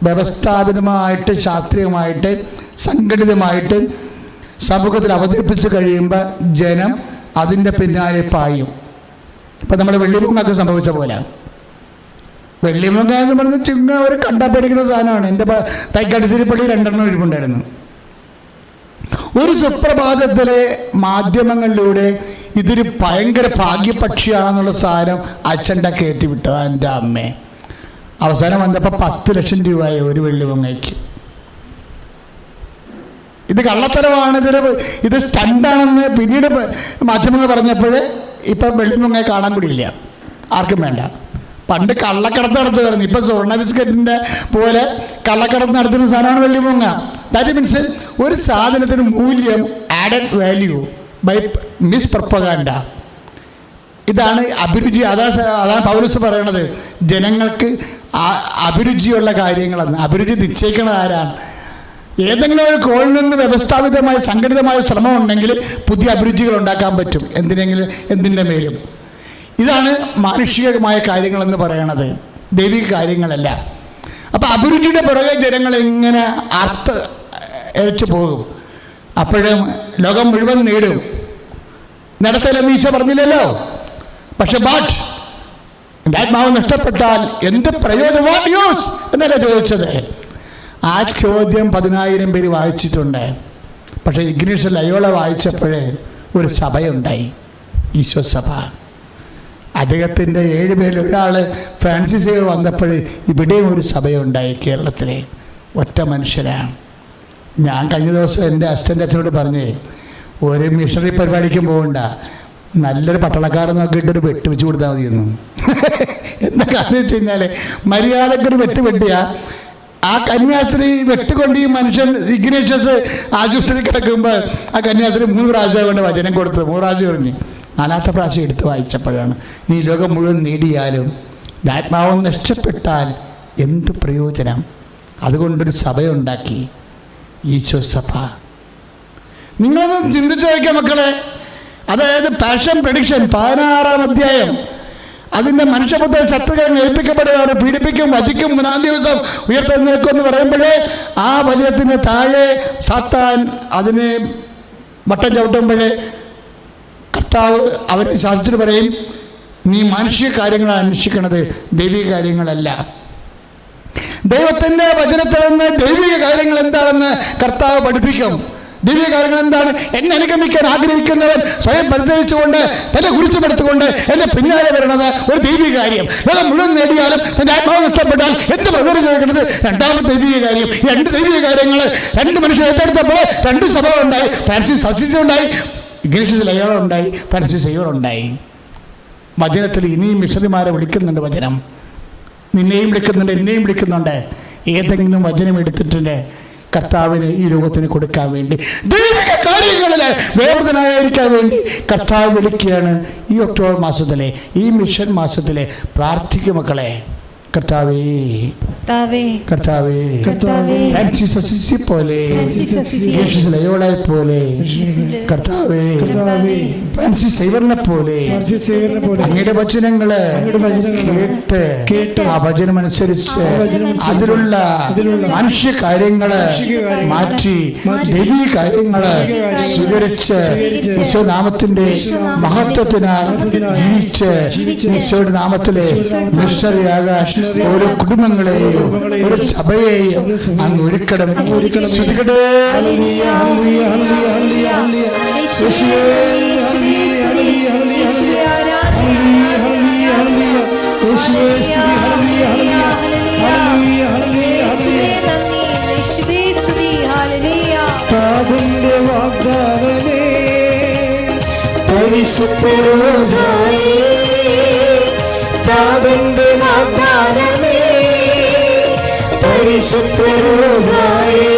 വ്യവസ്ഥാപിതമായിട്ട് ശാസ്ത്രീയമായിട്ട് സംഘടിതമായിട്ട് സമൂഹത്തിൽ അവതരിപ്പിച്ച് കഴിയുമ്പോൾ ജനം അതിൻ്റെ പിന്നാലെ പായും. ഇപ്പം നമ്മൾ വെള്ളിമുങ്ങൊക്കെ സംഭവിച്ച പോലെ. വെള്ളിമുങ്ങ എന്ന് പറഞ്ഞാൽ ചുങ്ങ ഒരു കണ്ടാൽ പേടിക്കുന്ന സാധനമാണ്. എൻ്റെ തൈക്കാടിത്തിരിപ്പള്ളി 2 ഇരിപ്പുണ്ടായിരുന്നു. ഒരു സുപ്രഭാതത്തിലെ മാധ്യമങ്ങളിലൂടെ ഇതൊരു ഭയങ്കര ഭാഗ്യപക്ഷിയാണെന്നുള്ള സാധനം അച്ഛൻ്റെ കയറ്റി വിട്ടു. എൻ്റെ അമ്മേ, അവസാനം വന്നപ്പോൾ 10 ലക്ഷം രൂപയായി ഒരു വെള്ളിമുങ്ങയ്ക്ക്. ഇത് കള്ളത്തരമാണ്, ഇത് സ്റ്റണ്ടാണെന്ന് പിന്നീട് മാധ്യമങ്ങൾ പറഞ്ഞപ്പോൾ ഇപ്പം വെള്ളിമുങ്ങയെ കാണാൻ കൂടിയില്ല, ആർക്കും വേണ്ട. പണ്ട് കള്ളക്കടത്ത് നടത്തുമായിരുന്നു, ഇപ്പം സ്വർണ്ണ ബിസ്ക്കറ്റിൻ്റെ പോലെ കള്ളക്കടത്ത് നടത്തുന്ന സാധനമാണ് വെള്ളിമുങ്ങ. ദാറ്റ് മീൻസ് ഒരു സാധനത്തിന് മൂല്യം, added value by miss propaganda. ഇതാണ് അഭിരുചി. അതാണ് പൗലോസ് പറയണത്, ജനങ്ങൾക്ക് അഭിരുചിയുള്ള കാര്യങ്ങളെന്ന്. അഭിരുചി നിശ്ചയിക്കുന്നത് ആരാണ്? ഏതെങ്കിലും ഒരു കോണിൽ നിന്ന് വ്യവസ്ഥാപിതമായ സംഘടിതമായ ശ്രമം ഉണ്ടെങ്കിൽ പുതിയ അഭിരുചികൾ ഉണ്ടാക്കാൻ പറ്റും എന്തിൻ്റെ മേലും. ഇതാണ് മാനുഷികമായ കാര്യങ്ങളെന്ന് പറയണത്, ദൈവിക കാര്യങ്ങളല്ല. അപ്പം അഭിരുചിയുടെ പുറകെ ജനങ്ങൾ ഇങ്ങനെ ഇരച്ചു പോകും. അപ്പോഴും ലോകം മുഴുവൻ നേടും. നേരത്തെ ഈശോ പറഞ്ഞില്ലല്ലോ, പക്ഷെ ആത്മാവ് നഷ്ടപ്പെട്ടാൽ എന്ത് പ്രയോജനം, വാട്ട് യൂസ് എന്നല്ലേ ചോദിച്ചത്. ആ ചോദ്യം 10,000 പേര് വായിച്ചിട്ടുണ്ട്. പക്ഷേ ഇഗ്നേഷ്യസ് ലയോള വായിച്ചപ്പോഴേ ഒരു സഭയുണ്ടായി, ഈശോ സഭ. അദ്ദേഹത്തിൻ്റെ 7 പേരിൽ ഒരാൾ ഫ്രാൻസിസ് വന്നപ്പോൾ ഇവിടെയും ഒരു സഭയുണ്ടായി, കേരളത്തിലെ. ഒറ്റ മനുഷ്യരാണ്. ഞാൻ കഴിഞ്ഞ ദിവസം എൻ്റെ അസിസ്റ്റൻ്റ് അച്ഛനോട് പറഞ്ഞേ, ഒരു മിഷണറി പരിപാടിക്കും പോകണ്ട, നല്ലൊരു പട്ടാളക്കാരൻ നോക്കിയിട്ടൊരു വെട്ട് വെച്ച് കൊടുത്താൽ മതിയെന്നു. എന്താ കാര്യം വെച്ച് കഴിഞ്ഞാൽ, മര്യാദക്കൊരു വെട്ടിയാൽ ആ കന്യാസ്ത്രീ വെട്ടുകൊണ്ട് ഈ മനുഷ്യൻ ഇഗ്നേഷ്യസ് ആശുപത്രിയിൽ കിടക്കുമ്പോൾ ആ കന്യാസ്ത്രീ 3 പ്രാവശ്യം കൊണ്ട് വചനം കൊടുത്തത്. 3 പ്രാവശ്യം എറിഞ്ഞ് 4ാമത്തെ പ്രാവശ്യം എടുത്ത് വായിച്ചപ്പോഴാണ് ഈ ലോകം മുഴുവൻ നേടിയാലും ആത്മാവ് നഷ്ടപ്പെട്ടാൽ എന്ത് പ്രയോജനം? അതുകൊണ്ടൊരു സഭയുണ്ടാക്കി, ഈശോ സഭ. നിങ്ങളൊന്ന് ചിന്തിച്ചു നോക്കിയ മക്കളെ. അതായത് പാഷൻ പ്രഡിക്ഷൻ 16-ാം അധ്യായം, അതിൻ്റെ മനുഷ്യപുത്ര ശത്രുക്കൾ ഏൽപ്പിക്കപ്പെടുകയാണ്, പീഡിപ്പിക്കും, വധിക്കും, 3-ാം ദിവസം ഉയർത്തെഴുന്നേൽക്കുമെന്ന് പറയുമ്പോഴേ ആ വചനത്തിന് താഴെ സാത്താൻ അതിനെ വട്ടം ചവിട്ടുമ്പോഴേ കർത്താവ് അവരെ ശാസിച്ചിട്ട് പറയും, നീ മാനുഷിക കാര്യങ്ങളാണ് അന്വേഷിക്കണത്, ദൈവിക കാര്യങ്ങളല്ല. ദൈവത്തിൻ്റെ വചനത്തിൽ നിന്ന് ദൈവിക കാര്യങ്ങൾ എന്താണെന്ന് കർത്താവ് പഠിപ്പിക്കും. ദൈവിക കാര്യങ്ങൾ എന്താണ്? എന്നെ അനുഗമിക്കാൻ ആഗ്രഹിക്കുന്നവൻ സ്വയം പരിചയിച്ചുകൊണ്ട് എന്നെ കുറിച്ചുപെടുത്തുകൊണ്ട് എന്നെ പിന്നാലെ വരണത് ഒരു ദൈവിക കാര്യം. ലോകം മുഴുവൻ നേടിയാലും എൻ്റെ ആത്മാവ് നഷ്ടപ്പെട്ടാൽ എന്ത് പ്രകടനം കേൾക്കുന്നത്? 2ാമത്തെ ദൈവിക കാര്യം. 2 ദൈവിക കാര്യങ്ങൾ 2 മനുഷ്യർ ഏറ്റെടുത്തപ്പോൾ 2 സഭകളുണ്ടായി. ഫ്രാൻസിസ് അസിസി ഉണ്ടായി, ഇഗ്നേഷ്യസ് ലയോള ഉണ്ടായി, ഫ്രാൻസിസ് സേവ്യർ ഉണ്ടായി. വചനത്തിൽ ഇനിയും മിഷണറിമാരെ വിളിക്കുന്നുണ്ട്. വചനം നിന്നെയും വിളിക്കുന്നുണ്ട്, എന്നെയും വിളിക്കുന്നുണ്ട്. ഏതെങ്കിലും വചനം എടുത്തിട്ടുണ്ട് കർത്താവിന് ഈ ലോകത്തിന് കൊടുക്കാൻ വേണ്ടി, ദൈവിക കാര്യങ്ങളിൽ വേവൃതനായിരിക്കാൻ വേണ്ടി കർത്താവ് വിളിക്കുകയാണ്. ഈ ഒക്ടോബർ മാസത്തിലെ, ഈ മിഷൻ മാസത്തിലെ പ്രാർത്ഥിക്കും മക്കളെ. കർത്താവേ, കർത്താവേ, ഫ്രാൻസിസ് അസിസി പോലെ, ഇഗ്നേഷ്യസ് ലയോളയെ പോലെ, കർത്താവേ, ഫ്രാൻസിസ് സേവ്യറിനെ പോലെ അങ്ങയുടെ വചനങ്ങള് കേട്ട് ആ വചനമനുസരിച്ച് അതിലുള്ള മനുഷ്യ കാര്യങ്ങള് മാറ്റി ദൈവീക കാര്യങ്ങള് സ്വീകരിച്ച് ഈശോനാമത്തിന്റെ മഹത്വത്തിനായി ജീവിച്ച് ഈശോയുടെ നാമത്തിലെ മിഷണറിയാകാൻ ഓരോ കുടുംബങ്ങളെയും ഒരു സഭയെയും അങ്ങ് ഒരുക്കണമേ. ശ്രദ്ധിക്കട്ടെ. താതന്റെ വാഗ്ദാനമേ, പരിശുദ്ധരോധായേ, താതന്റെ വാഗ്ദാനമേ, പരിശുദ്ധരോധായേ,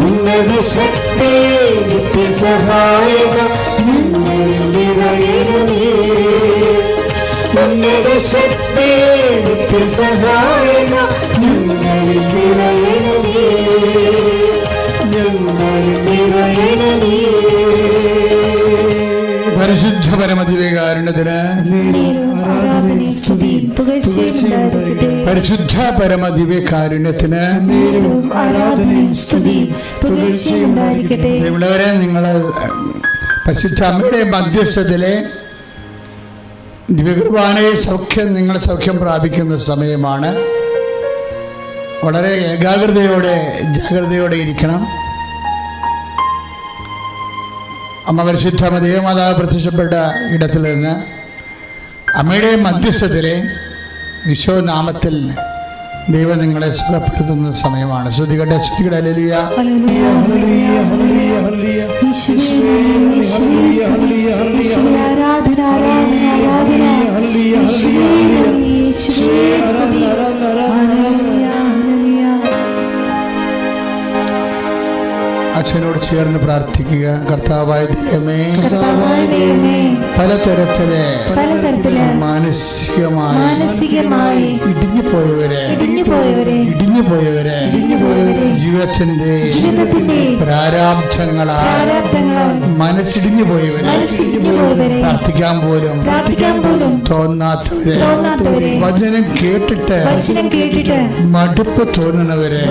ഉന്നത ശക്തി നിത്യസഹായക നിറയണമേ, സർവശക്തി നിത്യസഹായക ഞങ്ങളിൽ നിറയണമേ, ഞങ്ങളിൽ നിറയണമേ. പരിശുദ്ധ പരമദിവ്യകാരുണ്യത്തിന് ആരാധനയും സ്തുതിയും പുകഴ്ചയും ഉണ്ടായിരിക്കട്ടെ. പരിശുദ്ധ പരമദിവ്യകാരുണ്യത്തിന് ആരാധനയും സ്തുതിയും പുകഴ്ചയും ഉണ്ടായിരിക്കട്ടെ. പ്രിയമുള്ളവരെ, നിങ്ങൾ പരിശുദ്ധ അമ്മയുടെ മധ്യസ്ഥത്തിലെ ദിവ്യകുർബാനയെ നിങ്ങൾ സൗഖ്യം പ്രാപിക്കുന്ന സമയമാണ്. വളരെ ജാഗ്രതയോടെ ഇരിക്കണം. അമ്മ പരിശുദ്ധ ദേവമാതാവ് പ്രത്യക്ഷപ്പെട്ട ഇടത്തിൽ നിന്ന് അമ്മയുടെ മധ്യസ്ഥത്തിലെ ഈശോനാമത്തിൽ ദൈവം നിങ്ങളെ സുഖപ്പെടുത്തുന്ന സമയമാണ്. ശ്രുതികട്ടെ ഹല്ലേലൂയ. അച്ഛനോട് ചേർന്ന് പ്രാർത്ഥിക്കുക. കർത്താവായ ദൈവമേ, പലതരത്തിലെ മാനസികമായി ഇടിഞ്ഞുപോയവരെ ജീവിതത്തിന്റെ പ്രാരാബ്ധങ്ങളാൽ മനസ്സിടിഞ്ഞു പോയവരെ, പ്രാർത്ഥിക്കാൻ പോലും തോന്നാത്തവരെ, വചനം കേട്ടിട്ട് മടുപ്പ് തോന്നുന്നവരെ,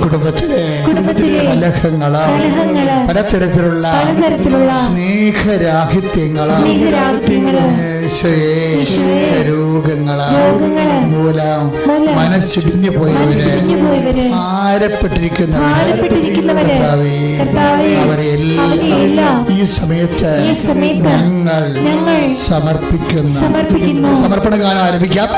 കുടുംബത്തിലെ പലതരത്തിലുള്ള സ്നേഹരാഹിത്യങ്ങളാൽ മൂലം മനസ്സിടിഞ്ഞു പോയവരെ, ഭാരപ്പെട്ടിരിക്കുന്നവരെ, അവരെല്ലാം ഈ സമയത്ത് ഞങ്ങൾ സമർപ്പിക്കുന്നു. സമർപ്പണഗാനം ആരംഭിക്കാം.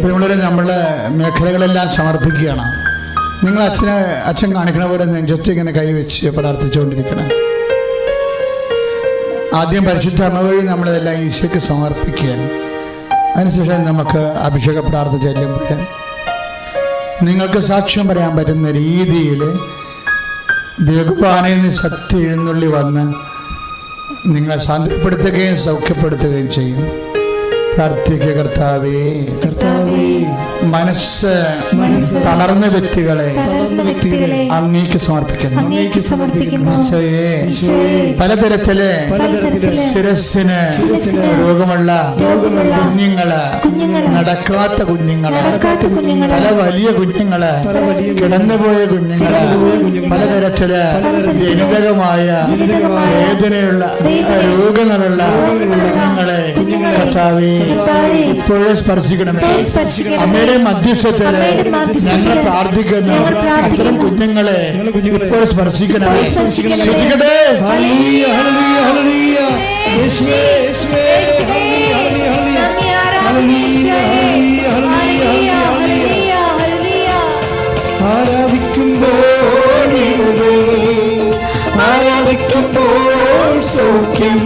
പ്രിയമുള്ളവരെ, നമ്മള് മേഖലകളെല്ലാം സമർപ്പിക്കുകയാണ്. നിങ്ങൾ അച്ഛൻ കാണിക്കണ പോലെ നെഞ്ചത്ത് ഇങ്ങനെ കൈവച്ച് പ്രാർത്ഥിച്ചുകൊണ്ടിരിക്കണം. ആദ്യം പരിശുദ്ധ അമ്മ വഴി നമ്മളതെല്ലാം ഈശോയ്ക്ക് സമർപ്പിക്കുകയാണ്. അതിനുശേഷം നമുക്ക് അഭിഷേക പ്രാർത്ഥന ചെല്ലുമ്പോൾ നിങ്ങൾക്ക് സാക്ഷ്യം പറയാൻ പറ്റുന്ന രീതിയിൽ ദിവ്യകുർബാനയിൽ നിന്ന് ശക്തി എഴുന്നള്ളി വന്ന് നിങ്ങളെ സാന്ത്വനപ്പെടുത്തുകയും സൗഖ്യപ്പെടുത്തുകയും ചെയ്യും. പ്രാർത്ഥിക്കുക. കർത്താവേ, മനസ്സ് തളർന്ന വ്യക്തികളെ അങ്ങേക്ക് സമർപ്പിക്കുന്നു. പലതരത്തിലെ ശിരസ്സിന് രോഗമുള്ള കുഞ്ഞുങ്ങള്, നടക്കാത്ത കുഞ്ഞുങ്ങള്, പല വലിയ കുഞ്ഞുങ്ങള്, കിടന്നുപോയ കുഞ്ഞുങ്ങള്, പലതരത്തില് ജനിതകമായ വേദനയുള്ള രോഗങ്ങളുള്ള കുഞ്ഞുങ്ങളെ കർത്താവേ ഇപ്പോഴേ സ്പർശിക്കണമേ. അമ്മയുടെ മധ്യസ്ഥത്തിൽ ഞങ്ങൾ പ്രാർത്ഥിക്കുന്നു. അത്തരം കുഞ്ഞുങ്ങളെ ഇപ്പോൾ സ്പർശിക്കണമേ. ശ്രദ്ധിക്കട്ടെ. ആരാധിക്കുമ്പോൾ സൗഖ്യം,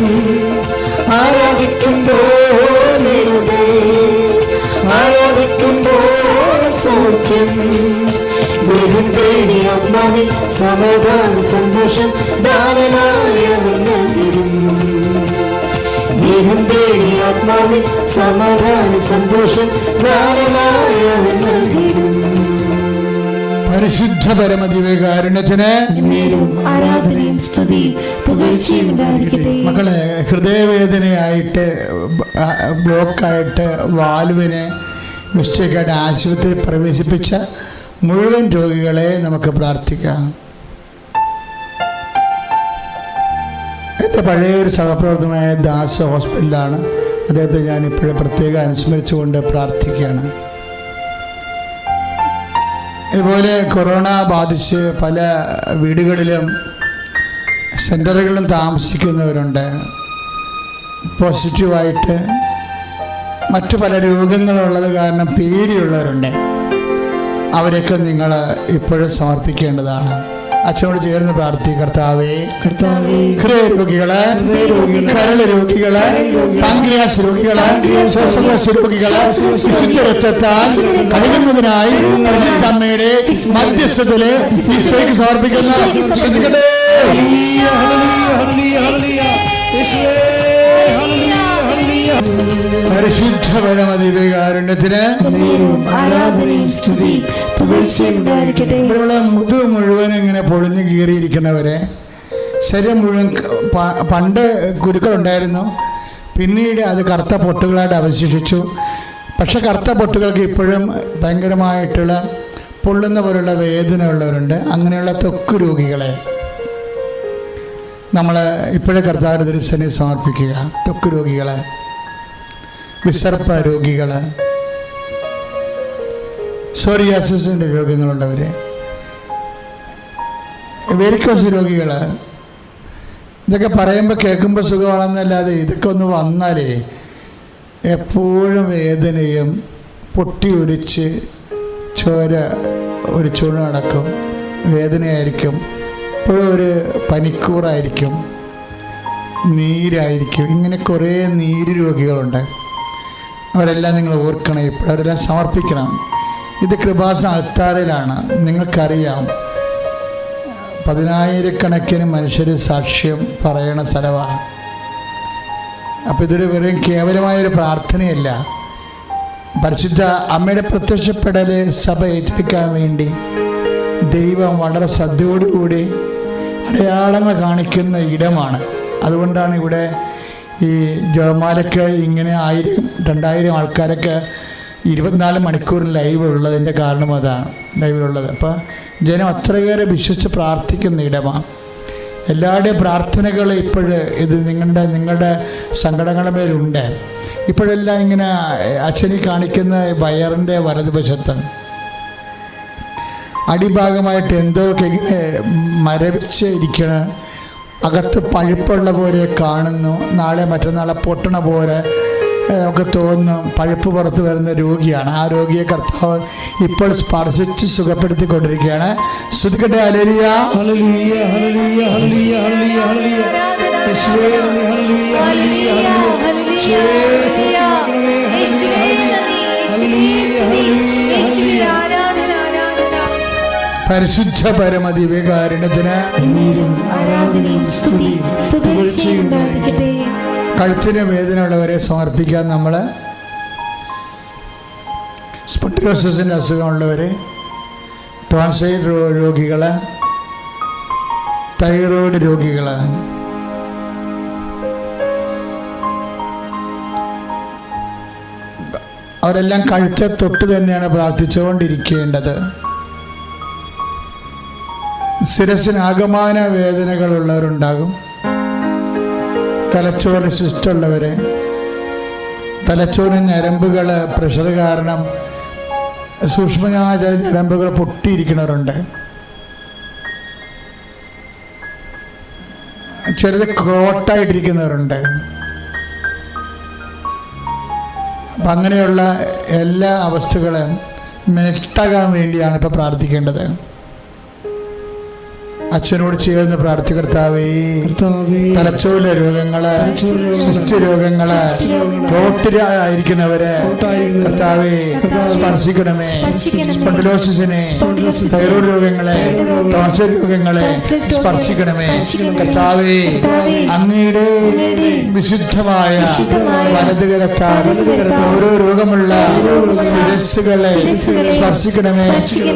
ആരാധിക്കുമ്പോൾ സൗഖ്യം, ദൈവം തേടി ആത്മാവിൽ സമാധാന സന്തോഷം ദാനമായ നൽകിടും. ദൈവം തേടി ആത്മാവിൽ സമാധാന സന്തോഷം ദാനമായ നൽകിടും. പരിശുദ്ധ പരമദിവ്യകാരുണ്യത്തിന് ആരാധനയും സ്തുതിയും പുകഴ്ചയും ഉണ്ടായിരിക്കട്ടെ. മക്കളെ, ഹൃദയവേദനയായിട്ട് ബ്ലോക്കായിട്ട് വാൽവിനെ മിസ്റ്റേക്കായിട്ട് ആശുപത്രിയിൽ പ്രവേശിപ്പിച്ച മുഴുവൻ രോഗികളെ നമുക്ക് പ്രാർത്ഥിക്കാം. എൻ്റെ പഴയൊരു സഹപ്രവർത്തകമായ ദാസ് ഹോസ്പിറ്റലിലാണ്. അദ്ദേഹത്തെ ഞാൻ ഇപ്പോഴും പ്രത്യേകം അനുസ്മരിച്ചുകൊണ്ട് പ്രാർത്ഥിക്കുകയാണ്. ഇതുപോലെ കൊറോണ ബാധിച്ച് പല വീടുകളിലും സെൻ്ററുകളിലും താമസിക്കുന്നവരുണ്ട്. പോസിറ്റീവായിട്ട് മറ്റു പല രോഗങ്ങളുള്ളത് കാരണം പേടിയുള്ളവരുണ്ട്. അവരെയൊക്കെ നിങ്ങൾ ഇപ്പോഴും സമർപ്പിക്കേണ്ടതാണ്. അച്ഛനോട് ചേർന്ന് പ്രാർത്ഥിക്കർത്താവേ, കർത്താവേ, ഹൃദയരോഗികള്, കരള് രോഗികള്, പാങ്ക്രിയാസ് രോഗികള്, ശ്വാസകോശ രോഗികള് വിശുദ്ധ രക്തത്താൽ കഴുകുന്നതിനായി അമ്മയുടെ മധ്യസ്ഥത്തില് ഈശോയ്ക്ക് സമർപ്പിക്കുന്ന ശ്രദ്ധിക്കട്ടെ. പരിശുദ്ധ പരമദിവ്യകാരുണ്യത്തിന് ആരാധനയും സ്തുതിയും പുകഴ്ചയും ഉണ്ടായിരിക്കട്ടെ. ഇവിടെയുള്ള മുതുക് മുഴുവൻ ഇങ്ങനെ പൊളിഞ്ഞു കീറിയിരിക്കുന്നവരെ, ശരീരം മുഴുവൻ പണ്ട് കുരുക്കളുണ്ടായിരുന്നു, പിന്നീട് അത് കറുത്ത പൊട്ടുകളായിട്ട് അവശേഷിച്ചു. പക്ഷെ കറുത്ത പൊട്ടുകൾക്ക് ഇപ്പോഴും ഭയങ്കരമായിട്ടുള്ള പൊള്ളുന്ന പോലുള്ള വേദന ഉള്ളവരുണ്ട്. അങ്ങനെയുള്ള ത്വക്ക് രോഗികളെ നമ്മൾ ഇപ്പോഴേ കർത്താവിന്റെ തിരുസന്നിധിയിൽ സമർപ്പിക്കുക. ത്വക്ക് രോഗികളെ, വിസർപ്പ രോഗികൾ, സോറിയാസിന്റെ രോഗങ്ങളുള്ളവർ, വെരിക്കോസ് രോഗികൾ, ഇതൊക്കെ പറയുമ്പോൾ കേൾക്കുമ്പോൾ സുഖമാണെന്നല്ലാതെ ഇതൊക്കെ ഒന്ന് വന്നാലേ എപ്പോഴും വേദനയും പൊട്ടി ഒലിച്ച് ചോര ഒലിച്ചുകൊണ്ട് നടക്കും, വേദനയായിരിക്കും, എപ്പോഴും ഒരു പനിക്കൂറായിരിക്കും, നീരായിരിക്കും. ഇങ്ങനെ കുറേ നീര് രോഗികളുണ്ട്. അവരെല്ലാം നിങ്ങൾ ഓർക്കണം, ഇപ്പോൾ അവരെല്ലാം സമർപ്പിക്കണം. ഇത് കൃപാസന അൾത്താരയിലാണ്. നിങ്ങൾക്കറിയാം, 10,000-കണക്കിന് മനുഷ്യർ സാക്ഷ്യം പറയണ സ്ഥലമാണ്. അപ്പോൾ ഇതൊരു വെറും കേവലമായൊരു പ്രാർത്ഥനയല്ല. പരിശുദ്ധ അമ്മയുടെ പ്രത്യക്ഷപ്പെടൽ സഭ ഏറ്റെടുക്കാൻ വേണ്ടി ദൈവം വളരെ ശ്രദ്ധയോടുകൂടി അടയാളങ്ങൾ കാണിക്കുന്ന ഇടമാണ്. അതുകൊണ്ടാണ് ഇവിടെ ഈ ജപമാലയ്ക്ക് ഇങ്ങനെ 1000-2000 ആൾക്കാരൊക്കെ 24 മണിക്കൂർ ലൈവ് ഉള്ളതിൻ്റെ കാരണം അതാണ്, ലൈവിലുള്ളത്. അപ്പോൾ ജനം അത്രയേറെ വിശ്വസിച്ച് പ്രാർത്ഥിക്കുന്ന ഇടമാണ്. എല്ലാവരുടെയും പ്രാർത്ഥനകൾ ഇത് നിങ്ങളുടെ സങ്കടങ്ങളുടെ മേലുണ്ട്. ഇപ്പോഴെല്ലാം ഇങ്ങനെ അച്ഛനി കാണിക്കുന്ന വയറിൻ്റെ വലതുവശത്ത് അടിഭാഗമായിട്ട് എന്തോക്കെ ഇങ്ങനെ മരവിച്ച് ഇരിക്കണ, അകത്ത് പഴുപ്പുള്ള പോലെ കാണുന്നു. നാളെ മറ്റന്നാളെ പൊട്ടണ പോലെ നമുക്ക് തോന്നുന്നു. പഴുപ്പ് പുറത്ത് വരുന്ന രോഗിയാണ്. ആ രോഗിയെ കർത്താവ് ഇപ്പോൾ സ്പർശിച്ച് സുഖപ്പെടുത്തിക്കൊണ്ടിരിക്കുകയാണ്. ശ്രുതിക്കട്ടെ. ഹല്ലേലൂയ, ഹല്ലേലൂയ, ഹല്ലേലൂയ, ഹല്ലേലൂയ, ഹല്ലേലൂയ, ഹല്ലേലൂയ. യേശുവേ നന്ദി, ഹല്ലേലൂയ, ഹല്ലേലൂയ, ഹല്ലേലൂയ. യേശുവേ സ്തുതിക്കണമേ, ഹല്ലേലൂയ, ഹല്ലേലൂയ, ഹല്ലേലൂയ. പരിശുദ്ധ പരമദിവ്യകാരുണ്യത്തിന് ആരാധനയും സ്തുതിയും പുകഴ്ചയും ഉണ്ടായിരിക്കട്ടെ. കഴുത്തിന് വേദന ഉള്ളവരെ സമർപ്പിക്കാൻ നമ്മൾ, സ്പോണ്ടിലോസിസിൻ്റെ അസുഖമുള്ളവർ, ടോൺസൈൽ രോഗികൾ, തൈറോയ്ഡ് രോഗികൾ, അവരെല്ലാം കഴുത്തെ തൊട്ട് തന്നെയാണ് പ്രാർത്ഥിച്ചുകൊണ്ടിരിക്കേണ്ടത്. ശിരസിന് ആകമാന വേദനകളുള്ളവരുണ്ടാകും. തലച്ചോറിന് സിസ്റ്റുള്ളവരെ, തലച്ചോറിന് ഞരമ്പുകൾ പ്രഷർ കാരണം സൂക്ഷ്മമായ ചില ഞരമ്പുകൾ പൊട്ടിയിരിക്കുന്നവരുണ്ട്. ചിലത് ക്രോട്ടായിട്ടിരിക്കുന്നവരുണ്ട്. അപ്പം അങ്ങനെയുള്ള എല്ലാ അവസ്ഥകളും മെൽട്ടാകാൻ വേണ്ടിയാണ് ഇപ്പോൾ പ്രാർത്ഥിക്കേണ്ടത്. അച്ഛനോട് ചേർന്ന് പ്രാർത്ഥികർത്താവേ, തലച്ചോറിലെ രോഗങ്ങള്, സിസ്റ്റ് രോഗങ്ങള്, റോട്ടിലായിരിക്കുന്നവരെ കർത്താവേ സ്പർശിക്കണമേ. സ്പോണ്ടിലോസിസിനെ, തൈറോയ്ഡ് രോഗങ്ങളെ, ടോൺസിൽ രോഗങ്ങളെ സ്പർശിക്കണമേ കർത്താവേ. അങ്ങയുടെ വിശുദ്ധമായ വലതുകരത്താൽ ഓരോ രോഗമുള്ള ശിരസ്സുകളെ സ്പർശിക്കണമേ,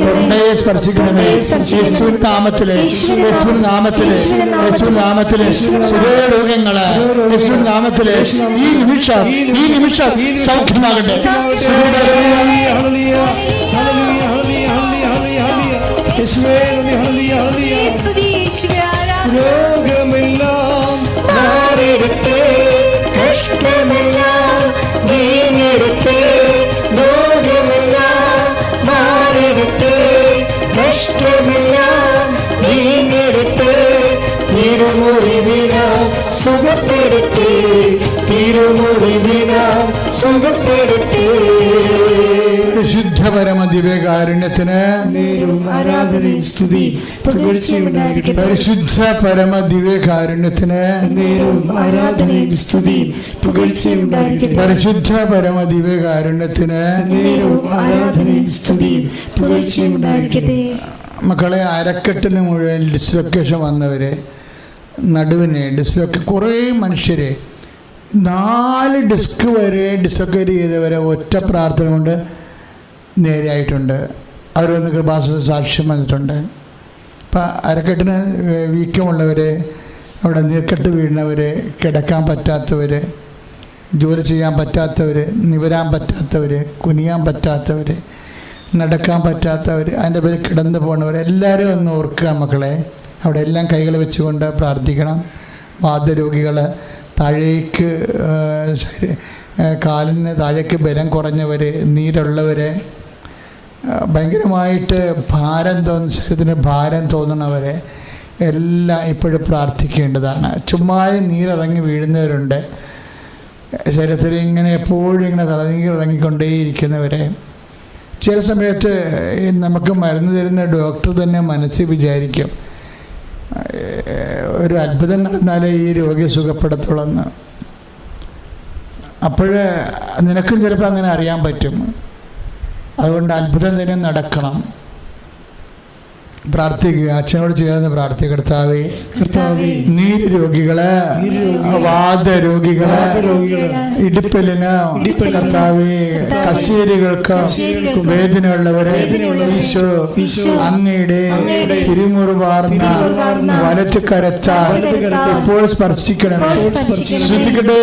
തൊണ്ടയെ സ്പർശിക്കണമേ. യേശുവിൻ നാമത്തിലെ, യേശുവിൻ നാമത്തിലെ, യേശുവിൻ നാമത്തിലെ സുരേ രോഗങ്ങള് യേശുവിൻ നാമത്തിലെ ഈ നിമിഷം സൗഖ്യമാകട്ടെ. രോഗമെല്ലാം മാറിടട്ടെ, കഷ്ടമെല്ലാം നീങ്ങിടട്ടെ. രോഗമെല്ലാം മാറിടട്ടെ, കഷ്ടമെല്ലാം നീങ്ങിടട്ടെ. തിരുമുറിവിനാൽ സുഖപ്പെടുത്തി, തിരുമുറിവിനാൽ സുഖപ്പെടുത്തി. പരിശുദ്ധ പരമ ദിവ്യകാരുണ്യത്തിന് നേരവും ആരാധനയും സ്തുതിയും പുകഴ്ചയും ഉണ്ടായിരിക്കട്ടെ. പരിശുദ്ധ പരമ ദിവ്യകാരുണ്യത്തിന് നേരവും ആരാധനയും സ്തുതിയും പുകഴ്ചയും ഉണ്ടായിരിക്കട്ടെ. പരിശുദ്ധ പരമ ദിവ്യകാരുണ്യത്തിന് നേരവും ആരാധനയും സ്തുതിയും പുകഴ്ചയും ഉണ്ടായിരിക്കട്ടെ. മക്കളെ, അരക്കെട്ടിന് മുഴുവൻ ഡിസ്ലൊക്കേഷൻ വന്നവരെ, നടുവിന് കുറേ മനുഷ്യരെ 4 ഡിസ്ക് വരെ ഡിസ്ലൊക്കേറ്റ് ചെയ്തവരെ ഒറ്റ പ്രാർത്ഥന കൊണ്ട് നേരെയായിട്ടുണ്ട്. അവരൊന്ന് കൃപാസന സാക്ഷ്യം വന്നിട്ടുണ്ട്. അപ്പം അരക്കെട്ടിന് വീക്കമുള്ളവർ, അവിടെ നീർക്കെട്ട് വീഴുന്നവർ, കിടക്കാൻ പറ്റാത്തവർ, ജോലി ചെയ്യാൻ പറ്റാത്തവർ, നിവരാൻ പറ്റാത്തവർ, കുനിയാൻ പറ്റാത്തവർ, നടക്കാൻ പറ്റാത്തവർ, അതിൻ്റെ പേര് കിടന്നു പോകുന്നവർ, എല്ലാവരും ഒന്ന് ഓർക്കുക മക്കളെ. അവിടെ എല്ലാം കൈകൾ വെച്ചുകൊണ്ട് പ്രാർത്ഥിക്കണം. വാതരോഗികൾ, താഴേക്ക് കാലിന് താഴേക്ക് ബലം കുറഞ്ഞവർ, നീരുള്ളവർ, ഭയങ്കരമായിട്ട് ശരീരത്തിന് ഭാരം തോന്നുന്നവരെ എല്ലാം ഇപ്പോഴും പ്രാർത്ഥിക്കേണ്ടതാണ്. ചുമ്മാ നീരിറങ്ങി വീഴുന്നവരുണ്ട്. ശരീരത്തിൽ ഇങ്ങനെ എപ്പോഴും ഇങ്ങനെ തലനീരിറങ്ങിക്കൊണ്ടേയിരിക്കുന്നവരെ, ചില സമയത്ത് നമുക്ക് മരുന്ന് തരുന്ന ഡോക്ടർ തന്നെ മനസ്സിൽ വിചാരിക്കും ഒരു അത്ഭുതം നടന്നാലേ ഈ രോഗിയെ സുഖപ്പെടുത്തുള്ളൂ. അപ്പോൾ നിനക്കും ചിലപ്പോൾ അങ്ങനെ അറിയാൻ പറ്റും. അതുകൊണ്ട് അത്ഭുതം തന്നെ നടക്കണം. പ്രാർത്ഥിക്കുക, അച്ഛനോട് ചേർന്ന് പ്രാർത്ഥിക്കുക. കർത്താവേ, നീര് രോഗികള്, വാദരോഗികള്, ഇടുപ്പലിന്, കർത്താവേ, കശേരികൾക്ക് വേദനയുള്ളവരെ ഈശോ അങ്ങയുടെ തിരുമുറിവാർന്ന വലത്ത് കരച്ച ഇപ്പോൾ സ്പർശിക്കണം. ശ്രദ്ധിക്കട്ടെ.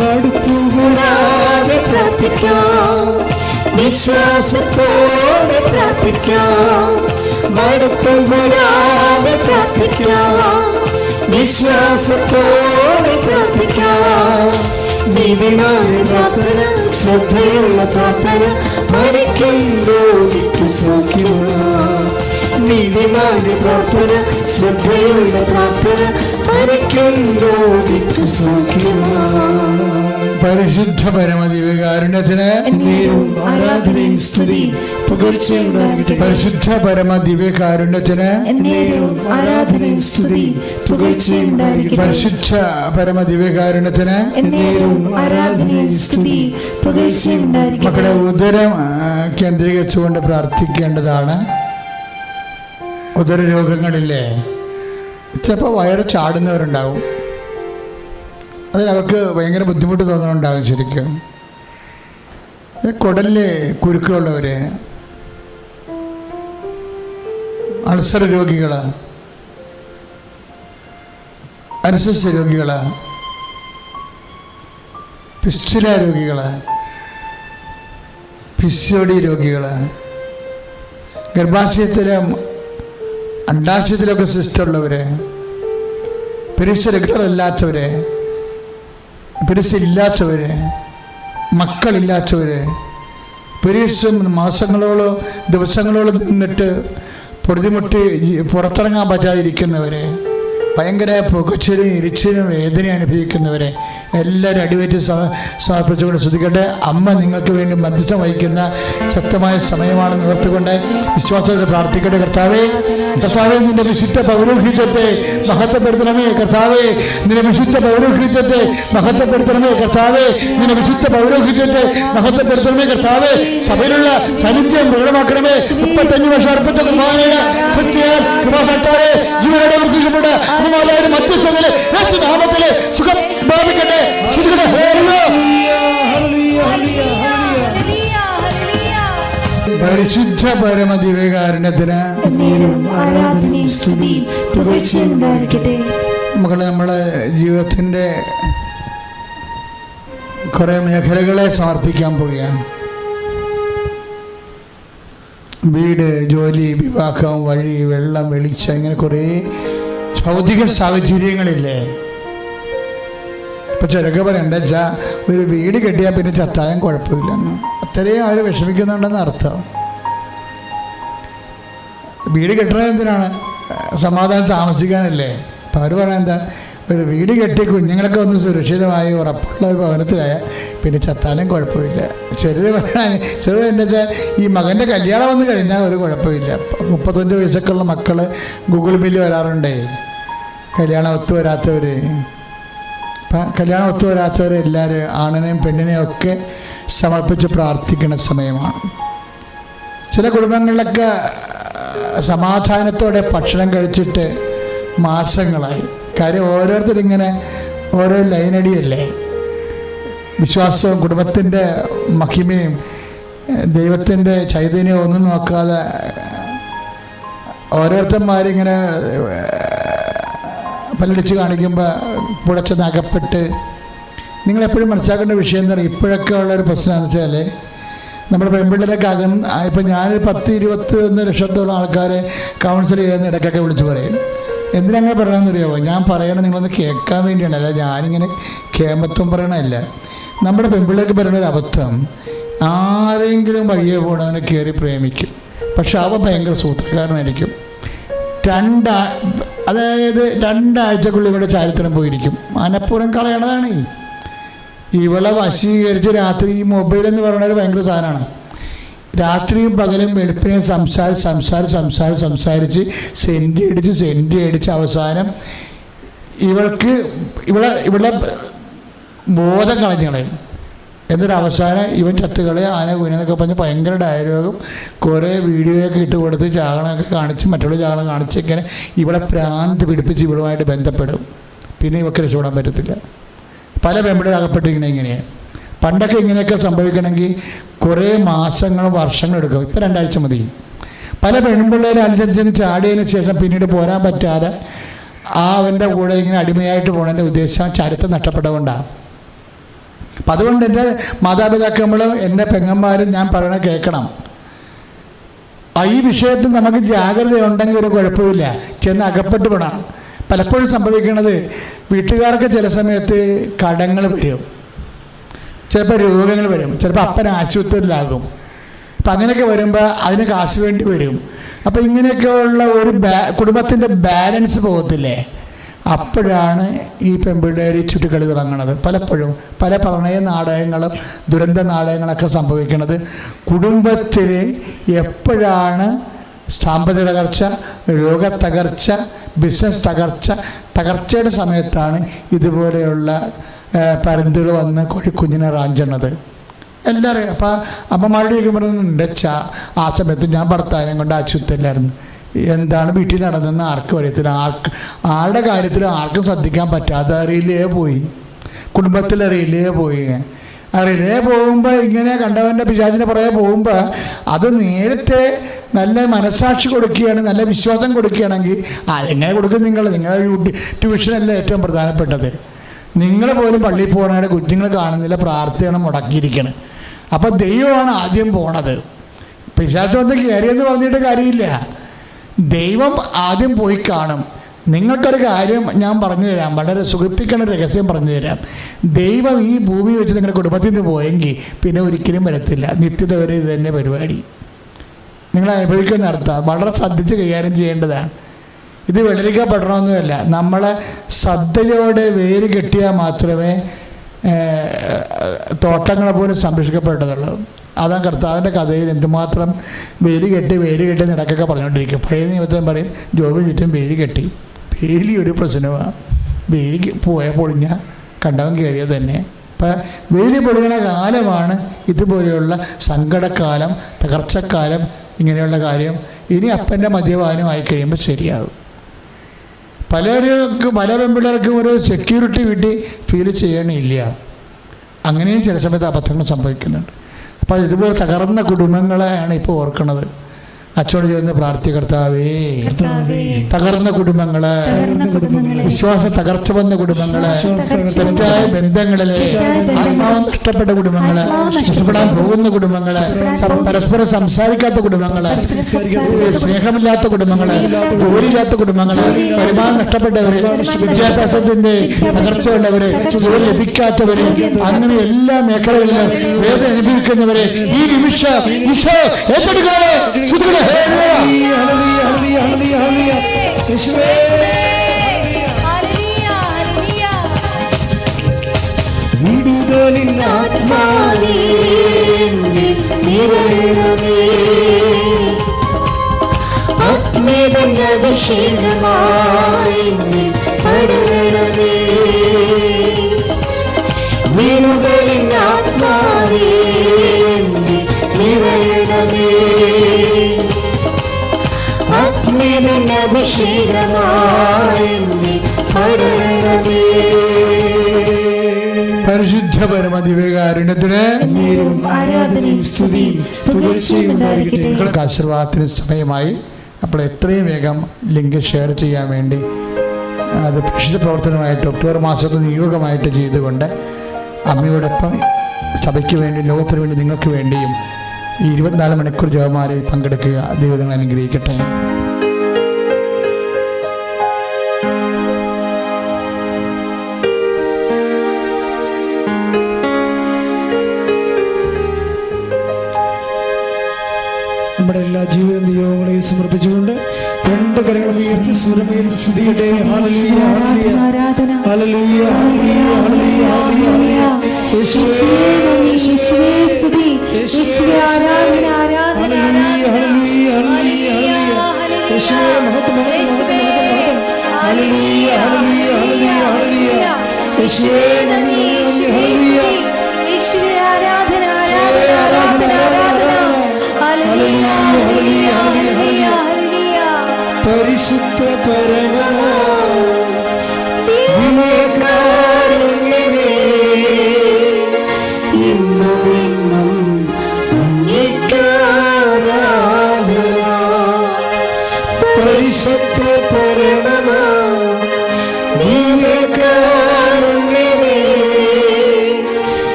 മടുപ്പുകൂടാതെ പ്രാർത്ഥിക്കാം, വിശ്വാസത്തോടെ പ്രാർത്ഥിക്കാം. മടുപ്പുകൂടാതെ പ്രാർത്ഥിക്കാം, വിശ്വാസത്തോടെ പ്രാർത്ഥിക്കാം. നീതിനായ പ്രാർത്ഥന, ശ്രദ്ധയുള്ള പ്രാർത്ഥന, മരിക്കും രോഗിക്ക് സൗഖ്യമാണ്. നീതിനായ പ്രാർത്ഥന, ശ്രദ്ധയുള്ള പ്രാർത്ഥന, മരിക്കും രോഗിക്ക് സൗഖ്യമാണ്. പരിശുദ്ധ പരമദിവ്യകാരുണ്യത്തിന് ആരാധനയും സ്തുതിയും പുകഴ്ചയും ഉണ്ടാകട്ടെ. പരിശുദ്ധ പരമദിവ്യകാരുണ്യത്തിന് ആരാധനയും സ്തുതിയും പുകഴ്ചയും ഉണ്ടാകട്ടെ. പരിശുദ്ധ പരമദിവ്യകാരുണ്യത്തിന് ആരാധനയും സ്തുതിയും പുകഴ്ചയും ഉണ്ടാകട്ടെ. മക്കളെ, ഉദരം കേന്ദ്രീകരിച്ചുകൊണ്ട് പ്രാർത്ഥിക്കേണ്ടതാണ്. ഉദര രോഗങ്ങളില്ലേ, ചിലപ്പോൾ വയറ് ചാടുന്നവരുണ്ടാവും. അതിനവർക്ക് ഭയങ്കര ബുദ്ധിമുട്ട് തോന്നുന്നുണ്ടാകും. ശരിക്കും കുടലിലെ കുരുക്കളുള്ളവർ, അൾസർ രോഗികൾ, അർസസ് രോഗികൾ, പിസ്റ്റുല രോഗികൾ, PCOD രോഗികൾ, ഗർഭാശയത്തിലെ അണ്ടാശയത്തിലൊക്കെ സിസ്റ്റുള്ളവർ, പെരിസ് റെഗുലർ അല്ലാത്തവർ, പെരിസ് ഇല്ലാത്തവർ, മക്കളില്ലാത്തവർ, പെരീസും മാസങ്ങളോളം ദിവസങ്ങളോളം നിന്നിട്ട് പൊറുതിമുട്ടി പുറത്തിറങ്ങാൻ പറ്റാതിരിക്കുന്നവർ, ഭയങ്കര പുകച്ചിലും ഇരിച്ചിലും വേദന അനുഭവിക്കുന്നവരെ എല്ലാവരും അടിവേറ്റ് സമർപ്പിച്ചുകൊണ്ട് ശ്രദ്ധിക്കട്ടെ. അമ്മ നിങ്ങൾക്ക് വേണ്ടി മധ്യസ്ഥം വഹിക്കുന്ന ശക്തമായ സമയമാണെന്ന് ഓർത്തുകൊണ്ട് വിശ്വാസത്തോടെ പ്രാർത്ഥിക്കട്ടെ. കർത്താവേ, കർത്താവേ, നിന്റെ വിശുദ്ധ പൗരോഹിത്യത്തെ മഹത്വപ്പെടുത്തണമേ. കർത്താവേ, നിന്റെ വിശുദ്ധ പൗരോഹിത്യത്തെ മഹത്വപ്പെടുത്തണമേ. കർത്താവേ, നിന്റെ വിശുദ്ധ പൗരോഹിത്യത്തെ മഹത്വപ്പെടുത്തണമേ. കർത്താവേ, സഭയിലുള്ള സാന്നിധ്യം പ്രകടമാക്കണമേ. 35 വർഷം അർപ്പിച്ച കുർബാനയുടെ ശക്തിയാൽ കൃപാസത്താലെ ജീവനോടെ വർദ്ധിക്കപ്പെട്ട് മധ്യസ്ഥതയിലെ യേശുനാമത്തിലെ സുഖം പ്രാപിക്കട്ടെ. പരിശുദ്ധ പരമദിവ്യകാരുണ്യത്തിന് ആരാധനയും സ്തുതിയും പുകഴ്ചയും ഉണ്ടായിരിക്കട്ടെ. മക്കളെ, നമ്മളെ ജീവിതത്തിൻ്റെ കുറേ മേഖലകളെ സമർപ്പിക്കാൻ പോവുകയാണ്. വീട്, ജോലി, വിവാഹം, വഴി, വെള്ളം, വെളിച്ചം, ഇങ്ങനെ കുറേ ഭൗതിക സാഹചര്യങ്ങളില്ലേ. ഇപ്പം ചിലക്ക് പറയണ്ട വെച്ചാൽ ഒരു വീട് കെട്ടിയാൽ പിന്നെ ചത്താലും കുഴപ്പമില്ലെന്ന്. അത്രയും അവർ വിഷമിക്കുന്നുണ്ടെന്ന് അർത്ഥം. വീട് കെട്ടണത് എന്തിനാണ്? സമാധാനം താമസിക്കാനല്ലേ. അപ്പം അവർ പറയാൻ എന്താ, ഒരു വീട് കെട്ടി കുഞ്ഞുങ്ങളൊക്കെ ഒന്ന് സുരക്ഷിതമായി ഉറപ്പുള്ള ഒരു ഭവനത്തിലായ പിന്നെ ചത്താലും കുഴപ്പമില്ല. ചിലർ എന്താ വെച്ചാൽ ഈ മകൻ്റെ കല്യാണം വന്നു കഴിഞ്ഞാൽ ഒരു കുഴപ്പമില്ല. 35 വയസ്സൊക്കെ ഉള്ള മക്കൾ ഗൂഗിൾ മീറ്റിൽ വരാറുണ്ടേ, കല്യാണം ഒത്തുവരാത്തവർ. അപ്പം കല്യാണം ഒത്തുവരാത്തവർ എല്ലാവരും ആണിനെയും പെണ്ണിനെയും ഒക്കെ സമർപ്പിച്ച് പ്രാർത്ഥിക്കുന്ന സമയമാണ്. ചില കുടുംബങ്ങളിലൊക്കെ സമാധാനത്തോടെ ഭക്ഷണം കഴിച്ചിട്ട് മാസങ്ങളായി. കാര്യം ഓരോരുത്തരിങ്ങനെ ഓരോ ലൈനടിയല്ലേ. വിശ്വാസവും കുടുംബത്തിൻ്റെ മഹിമയും ദൈവത്തിൻ്റെ ചൈതന്യവും ഒന്നും നോക്കാതെ ഓരോരുത്തന്മാരിങ്ങനെ പല്ലടിച്ച് കാണിക്കുമ്പോൾ പുഴച്ചെന്ന് അകപ്പെട്ട്. നിങ്ങളെപ്പോഴും മനസ്സിലാക്കേണ്ട വിഷയം എന്താ പറയുക, ഇപ്പോഴൊക്കെ ഉള്ളൊരു പ്രശ്നം എന്ന് വെച്ചാൽ നമ്മുടെ പെൺപിള്ളേരൊക്കെ ഇപ്പം ഞാനൊരു 10-21 ലക്ഷത്തോളം ആൾക്കാരെ കൗൺസിൽ ചെയ്യുന്ന ഇടയ്ക്കൊക്കെ വിളിച്ച് പറയും. എന്തിനങ്ങനെ പറയണമെന്ന് അറിയാമോ? ഞാൻ പറയണത് നിങ്ങളൊന്ന് കേൾക്കാൻ വേണ്ടിയാണ്, അല്ല ഞാനിങ്ങനെ കേമത്വം പറയണമല്ല. നമ്മുടെ പെൺപിള്ളേർക്ക് പറയുന്നൊരു അബദ്ധം, ആരെങ്കിലും വഴിയെ പോകണവനെ കയറി പ്രേമിക്കും. പക്ഷെ അവൻ ഭയങ്കര സൂത്രക്കാരനായിരിക്കും. അതായത് 2 ആഴ്ചക്കുള്ളിൽ ഇവിടെ ചരിത്രം പോയിരിക്കും. മനഃപൂർവ്വം കളയണതാണ്. ഇവളെ വശീകരിച്ച് രാത്രി ഈ മൊബൈൽ എന്ന് പറയുന്നത് ഭയങ്കര സാധനമാണ്. രാത്രിയും പകലും വെളുപ്പിനെയും സംസാരിച്ച് സെൻറ്റി അടിച്ച് അവസാനം ഇവളെ ബോധം കളഞ്ഞു കളയും. എന്നിട്ട് അവസാനം ഇവൻ ചത്തുകളെ ആന വീണെന്നൊക്കെ പറഞ്ഞ് ഭയങ്കര ഡയലോഗും കുറേ വീഡിയോയൊക്കെ ഇട്ട് കൊടുത്ത് ചാകണമൊക്കെ കാണിച്ച് മറ്റുള്ള ചാകണം കാണിച്ച് ഇങ്ങനെ ഇവളെ ഭ്രാന്ത് പിടിപ്പിച്ച് ഇവളുമായിട്ട് ബന്ധപ്പെടും. പിന്നെ ഇവർക്ക് രക്ഷപ്പെടാൻ പറ്റത്തില്ല. പല പെൺപിള്ളേർ അകപ്പെട്ടിരിക്കണേ ഇങ്ങനെയാണ്. പണ്ടൊക്കെ ഇങ്ങനെയൊക്കെ സംഭവിക്കണമെങ്കിൽ കുറേ മാസങ്ങളും വർഷങ്ങളും എടുക്കും. ഇപ്പം 2 ആഴ്ച മതി. പല പെൺപിള്ളേരും അലിഞ്ചിന് ചാടിയതിന് ശേഷം പിന്നീട് പോരാൻ പറ്റാതെ അവൻ്റെ കൂടെ ഇങ്ങനെ അടിമയായിട്ട് പോകണതിൻ്റെ ഉദ്ദേശം ചരിത്രം നഷ്ടപ്പെട്ടതുകൊണ്ടാണ്. അപ്പം അതുകൊണ്ട് എൻ്റെ മാതാപിതാക്കളും എൻ്റെ പെങ്ങന്മാരും ഞാൻ പറയണത് കേൾക്കണം. ഈ വിഷയത്തിൽ നമുക്ക് ജാഗ്രത ഉണ്ടെങ്കിൽ ഒരു കുഴപ്പമില്ല, ചെന്ന് അകപ്പെട്ട് പെടാം. പലപ്പോഴും സംഭവിക്കുന്നത് വീട്ടുകാർക്ക് ചില സമയത്ത് കടങ്ങൾ വരും, ചിലപ്പോൾ രോഗങ്ങൾ വരും, ചിലപ്പോൾ അപ്പൻ ആശുപത്രിയിലാകും. അപ്പം അങ്ങനെയൊക്കെ വരുമ്പോൾ അതിന് കാശ് വേണ്ടി വരും. അപ്പം ഇങ്ങനെയൊക്കെയുള്ള ഒരു കുടുംബത്തിൻ്റെ ബാലൻസ് പോകത്തില്ലേ? അപ്പോഴാണ് ഈ പെൺപിള്ളേർ ചുറ്റിക്കളി തുടങ്ങുന്നത്. പലപ്പോഴും പല പ്രണയ നാടകങ്ങളും ദുരന്ത നാടകങ്ങളൊക്കെ സംഭവിക്കുന്നത് കുടുംബത്തിൽ എപ്പോഴാണ് സാമ്പത്തിക തകർച്ച, രോഗത്തകർച്ച, ബിസിനസ് തകർച്ചയുടെ സമയത്താണ് ഇതുപോലെയുള്ള പരുന്തുകൾ വന്ന് കോഴിക്കുഞ്ഞിനെ റാഞ്ചണത്. എല്ലാവരും അപ്പം അമ്മമാരുടെ ചോദിക്കുമ്പോഴുണ്ട് ആ സമയത്ത് ഞാൻ ഭർത്താവിനെ കൊണ്ട് ആശുപത്രിയിലായിരുന്നു. എന്താണ് വീട്ടിൽ നടന്നതെന്ന് ആർക്കും അറിയത്തില്ല. ആരുടെ കാര്യത്തിൽ ആർക്കും ശ്രദ്ധിക്കാൻ പറ്റാതെ റിലേ പോയി, കുടുംബത്തിൽ റിലേ പോയി. റിലേ പോകുമ്പോൾ ഇങ്ങനെ കണ്ടവൻ്റെ പിശാചിൻ്റെ പുറകെ പോകുമ്പോൾ അത് നേരത്തെ നല്ല മനസ്സാക്ഷി കൊടുക്കുകയാണ്, നല്ല വിശ്വാസം കൊടുക്കുകയാണെങ്കിൽ എങ്ങനെ കൊടുക്കും? നിങ്ങളുടെ ട്യൂഷനല്ലേ ഏറ്റവും പ്രധാനപ്പെട്ടത്. നിങ്ങൾ പോലും പള്ളിയിൽ പോകണയുടെ കുഞ്ഞുങ്ങൾ കാണുന്നില്ല, പ്രാർത്ഥന മുടക്കിയിരിക്കണം. അപ്പോൾ ദൈവമാണ് ആദ്യം പോണത്. പിശാച് വന്ന് കയറിയെന്ന് പറഞ്ഞിട്ട് കാര്യമില്ല. ദൈവം ആദ്യം പോയി കാണും. നിങ്ങൾക്കൊരു കാര്യം ഞാൻ പറഞ്ഞു തരാം, വളരെ സുഖിപ്പിക്കണ രഹസ്യം പറഞ്ഞു തരാം. ദൈവം ഈ ഭൂമി വെച്ച് നിങ്ങളുടെ കുടുംബത്തിൽ നിന്ന് പോയെങ്കിൽ പിന്നെ ഒരിക്കലും വരത്തില്ല. നിത്യത വരെ ഇത് തന്നെ പരിപാടി. നിങ്ങൾ അനുഭവിക്കുന്ന അർത്ഥം വളരെ ശ്രദ്ധിച്ച് കൈകാര്യം ചെയ്യേണ്ടതാണ്. ഇത് വെള്ളരിക്കപ്പെടണമെന്നുമല്ല, നമ്മളെ ശ്രദ്ധയോടെ വേര് കെട്ടിയാൽ മാത്രമേ തോട്ടങ്ങളെ പോലും സംരക്ഷിക്കപ്പെട്ടതുള്ളൂ. അതാണ് കർത്താവിൻ്റെ കഥയിൽ എന്തുമാത്രം വേലി കെട്ടി നിടക്കൊക്കെ പറഞ്ഞുകൊണ്ടിരിക്കും. പഴയ നിയമത്തിൽ പറയും ജോബിന് ചുറ്റും വേലി കെട്ടി. വേലി ഒരു പ്രശ്നമാണ്. വേലി പൊളിഞ്ഞ കണ്ടവൻ കയറിയത് തന്നെ. അപ്പം വേലി പൊളിഞ്ഞ കാലമാണ് ഇതുപോലെയുള്ള സങ്കടക്കാലം, തകർച്ചക്കാലം, ഇങ്ങനെയുള്ള കാര്യം. ഇനി അപ്പൻ്റെ മദ്യപാനമായി കഴിയുമ്പോൾ ശരിയാകും. പല പെൺപിള്ളേർക്കും ഒരു സെക്യൂരിറ്റി വീട്ടിൽ ഫീൽ ചെയ്യണില്ല. അങ്ങനെയും ചില സമയത്ത് അബദ്ധങ്ങൾ സംഭവിക്കുന്നുണ്ട്. അപ്പോൾ ഇതുപോലെ തകർന്ന കുടുംബങ്ങളെയാണ് ഇപ്പോൾ ഓർക്കുന്നത്. അച്ഛനോട് ചേർന്ന് പ്രാർത്ഥികർത്താവേ, തകർന്ന കുടുംബങ്ങള്, വിശ്വാസ തകർച്ച വന്ന കുടുംബങ്ങള്, തെറ്റായ ബന്ധങ്ങളിലെ ആത്മാവ് നഷ്ടപ്പെട്ട കുടുംബങ്ങള്, നഷ്ടപ്പെടാൻ പോകുന്ന കുടുംബങ്ങള്, പരസ്പരം സംസാരിക്കാത്ത കുടുംബങ്ങള്, സ്നേഹമില്ലാത്ത കുടുംബങ്ങള്, ജോലിയില്ലാത്ത കുടുംബങ്ങള്, വരുമാനം നഷ്ടപ്പെട്ടവര്, വിദ്യാഭ്യാസത്തിന്റെ തകർച്ചയുള്ളവര്, ജോലി ലഭിക്കാത്തവര്, അങ്ങനെ എല്ലാ മേഖലകളിലും വേദന അനുഭവിക്കുന്നവരെ ഈ നിമിഷം ഏറ്റെടുക്കണമേ. അഭിഷേകമായി പടരണമേ, വീണുകളിൻ ആത്മാവേ നിറയണമേ, അഗ്നിതൻ അഭിഷേകമായി പടരണമേ. പരിശുദ്ധ പരമദിവ്യകാരുണ്യത്തിന് ആരാധനയും സ്തുതിയും പുകഴ്ചയും ഉണ്ടായിരിക്കട്ടെ. നിങ്ങൾക്ക് ആശീർവാദത്തിന് സമയമായി. അപ്പോൾ എത്രയും വേഗം ലിങ്ക് ഷെയർ ചെയ്യാൻ വേണ്ടി അത് പ്രേക്ഷിത പ്രവർത്തനമായിട്ട് ഒക്ടോബർ മാസത്തിൽ നിയോഗമായിട്ട് ചെയ്തുകൊണ്ട് അമ്മയോടൊപ്പം സഭയ്ക്ക് വേണ്ടി, ലോകത്തിന് വേണ്ടി, നിങ്ങൾക്ക് വേണ്ടിയും ഈ 24 മണിക്കൂർ ജപമാലയിൽ പങ്കെടുക്കുക. ദൈവം നിങ്ങളെ അനുഗ്രഹിക്കട്ടെ. നമ്മുടെ എല്ലാ ജീവിത നിയോഗങ്ങളെയും സമർപ്പിച്ചുകൊണ്ട് 2 കരങ്ങളും ഉയർത്തി സ്വരമുയർത്തി സ്തുതിക്കട്ടെ. ഹല്ലേലൂയ, ഹല്ലേലൂയ, ഹല്ലേലൂയ, ഹല്ലേലൂയ, ഹല്ലേലൂയ. യേശുവേ യേശുവേ സ്തുതി, യേശുവേ ആരാധന, ആരാധന, ഹല്ലേലൂയ, ഹല്ലേലൂയ, യേശുവേ മഹത്വം, യേശുവേ ഹല്ലേലൂയ, ഹല്ലേലൂയ, ഹല്ലേലൂയ, യേശുവേ നന്ദി, യേശുവേ യേശുവേ ആരാധന, ആരാധന, ആരാധന, ഹല്ലേലൂയ, ഹല്ലേലൂയ, ഹല്ലേലൂയ. പരിശുദ്ധ പരമമാ ദിവ്യകാരുണ്യമേ, ഇന്നും എന്നും അങ്ങേക്കാരാധന. പരിശുദ്ധ പരമമാ ദിവ്യകാരുണ്യമേ,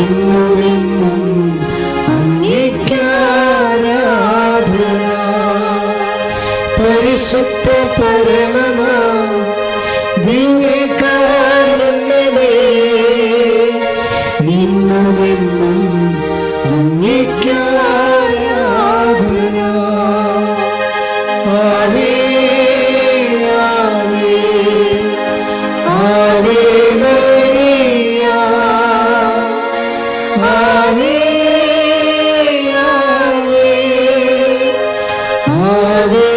ഇന്നും എന്നും അങ്ങേക്കാരാധന. പരിശുദ്ധ പരമമാ ദിവ്യകാരുണ്യമേ, ഇന്നും എന്നും അങ്ങേക്കാരാധന. ആവേ ആവേ ആവേ മരിയ, ആവേ ആവേ ആവേ